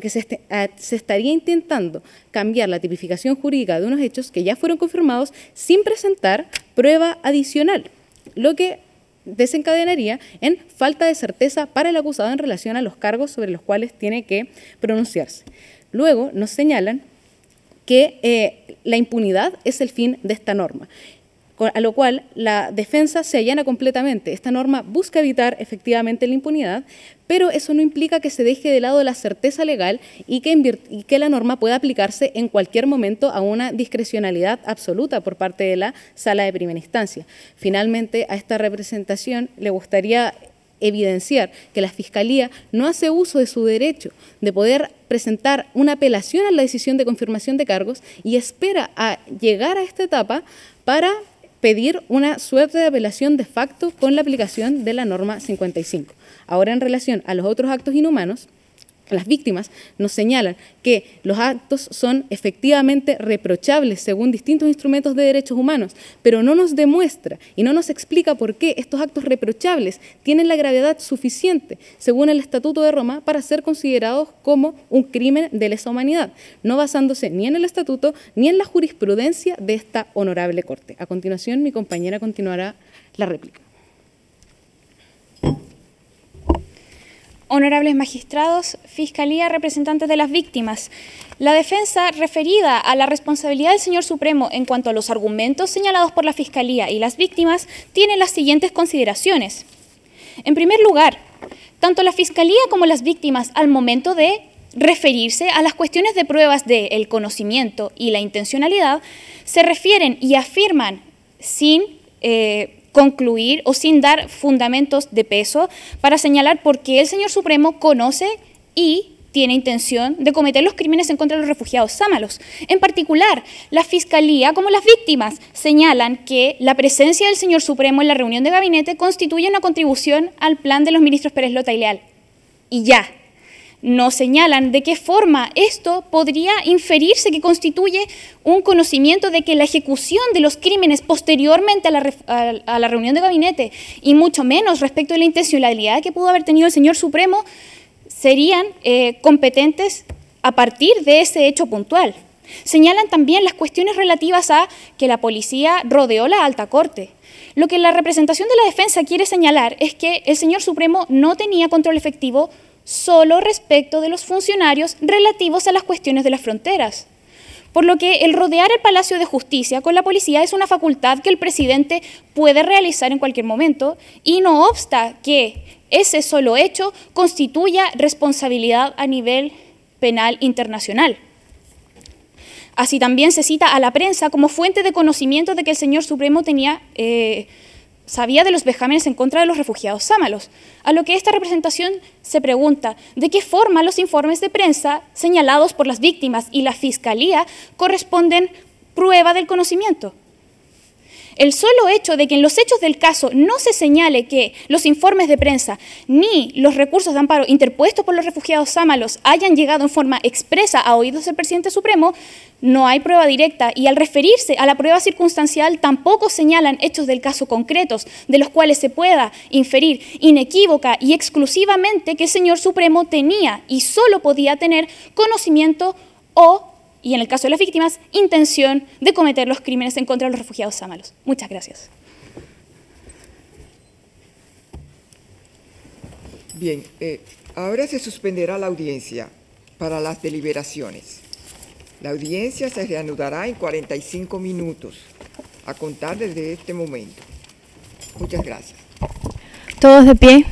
se estaría intentando cambiar la tipificación jurídica de unos hechos que ya fueron confirmados sin presentar prueba adicional, lo que desencadenaría en falta de certeza para el acusado en relación a los cargos sobre los cuales tiene que pronunciarse. Luego nos señalan que la impunidad es el fin de esta norma, a lo cual la defensa se allana completamente. Esta norma busca evitar efectivamente la impunidad, pero eso no implica que se deje de lado la certeza legal y que la norma pueda aplicarse en cualquier momento a una discrecionalidad absoluta por parte de la Sala de Primera Instancia. Finalmente, a esta representación le gustaría evidenciar que la Fiscalía no hace uso de su derecho de poder presentar una apelación a la decisión de confirmación de cargos y espera a llegar a esta etapa para pedir una suerte de apelación de facto con la aplicación de la norma 55. Ahora, en relación a los otros actos inhumanos, las víctimas nos señalan que los actos son efectivamente reprochables según distintos instrumentos de derechos humanos, pero no nos demuestra y no nos explica por qué estos actos reprochables tienen la gravedad suficiente, según el Estatuto de Roma, para ser considerados como un crimen de lesa humanidad, no basándose ni en el Estatuto ni en la jurisprudencia de esta honorable Corte. A continuación, mi compañera continuará la réplica. Honorables magistrados, Fiscalía, representantes de las víctimas, la defensa referida a la responsabilidad del señor Supremo en cuanto a los argumentos señalados por la Fiscalía y las víctimas tiene las siguientes consideraciones. En primer lugar, tanto la Fiscalía como las víctimas, al momento de referirse a las cuestiones de pruebas del conocimiento y la intencionalidad, se refieren y afirman sin concluir o sin dar fundamentos de peso para señalar por qué el señor Supremo conoce y tiene intención de cometer los crímenes en contra de los refugiados sámalos. En particular, la Fiscalía como las víctimas señalan que la presencia del señor Supremo en la reunión de gabinete constituye una contribución al plan de los ministros Pérez Lota y Leal. Y ya. No señalan de qué forma esto podría inferirse que constituye un conocimiento de que la ejecución de los crímenes posteriormente a la reunión de gabinete, y mucho menos respecto de la intencionalidad que pudo haber tenido el señor Supremo, serían competentes a partir de ese hecho puntual. Señalan también las cuestiones relativas a que la policía rodeó la alta corte. Lo que la representación de la defensa quiere señalar es que el señor Supremo no tenía control efectivo solo respecto de los funcionarios relativos a las cuestiones de las fronteras. Por lo que el rodear el Palacio de Justicia con la policía es una facultad que el presidente puede realizar en cualquier momento y no obsta que ese solo hecho constituya responsabilidad a nivel penal internacional. Así también se cita a la prensa como fuente de conocimiento de que el señor Supremo sabía de los vejámenes en contra de los refugiados sámalos, a lo que esta representación se pregunta de qué forma los informes de prensa señalados por las víctimas y la Fiscalía corresponden prueba del conocimiento. El solo hecho de que en los hechos del caso no se señale que los informes de prensa ni los recursos de amparo interpuestos por los refugiados sámalos hayan llegado en forma expresa a oídos del presidente Supremo, no hay prueba directa, y al referirse a la prueba circunstancial tampoco señalan hechos del caso concretos de los cuales se pueda inferir inequívoca y exclusivamente que el señor Supremo tenía y solo podía tener conocimiento o, y en el caso de las víctimas, intención de cometer los crímenes en contra de los refugiados sámalos. Muchas gracias. Bien, ahora se suspenderá la audiencia para las deliberaciones. La audiencia se reanudará en 45 minutos, a contar desde este momento. Muchas gracias. Todos de pie.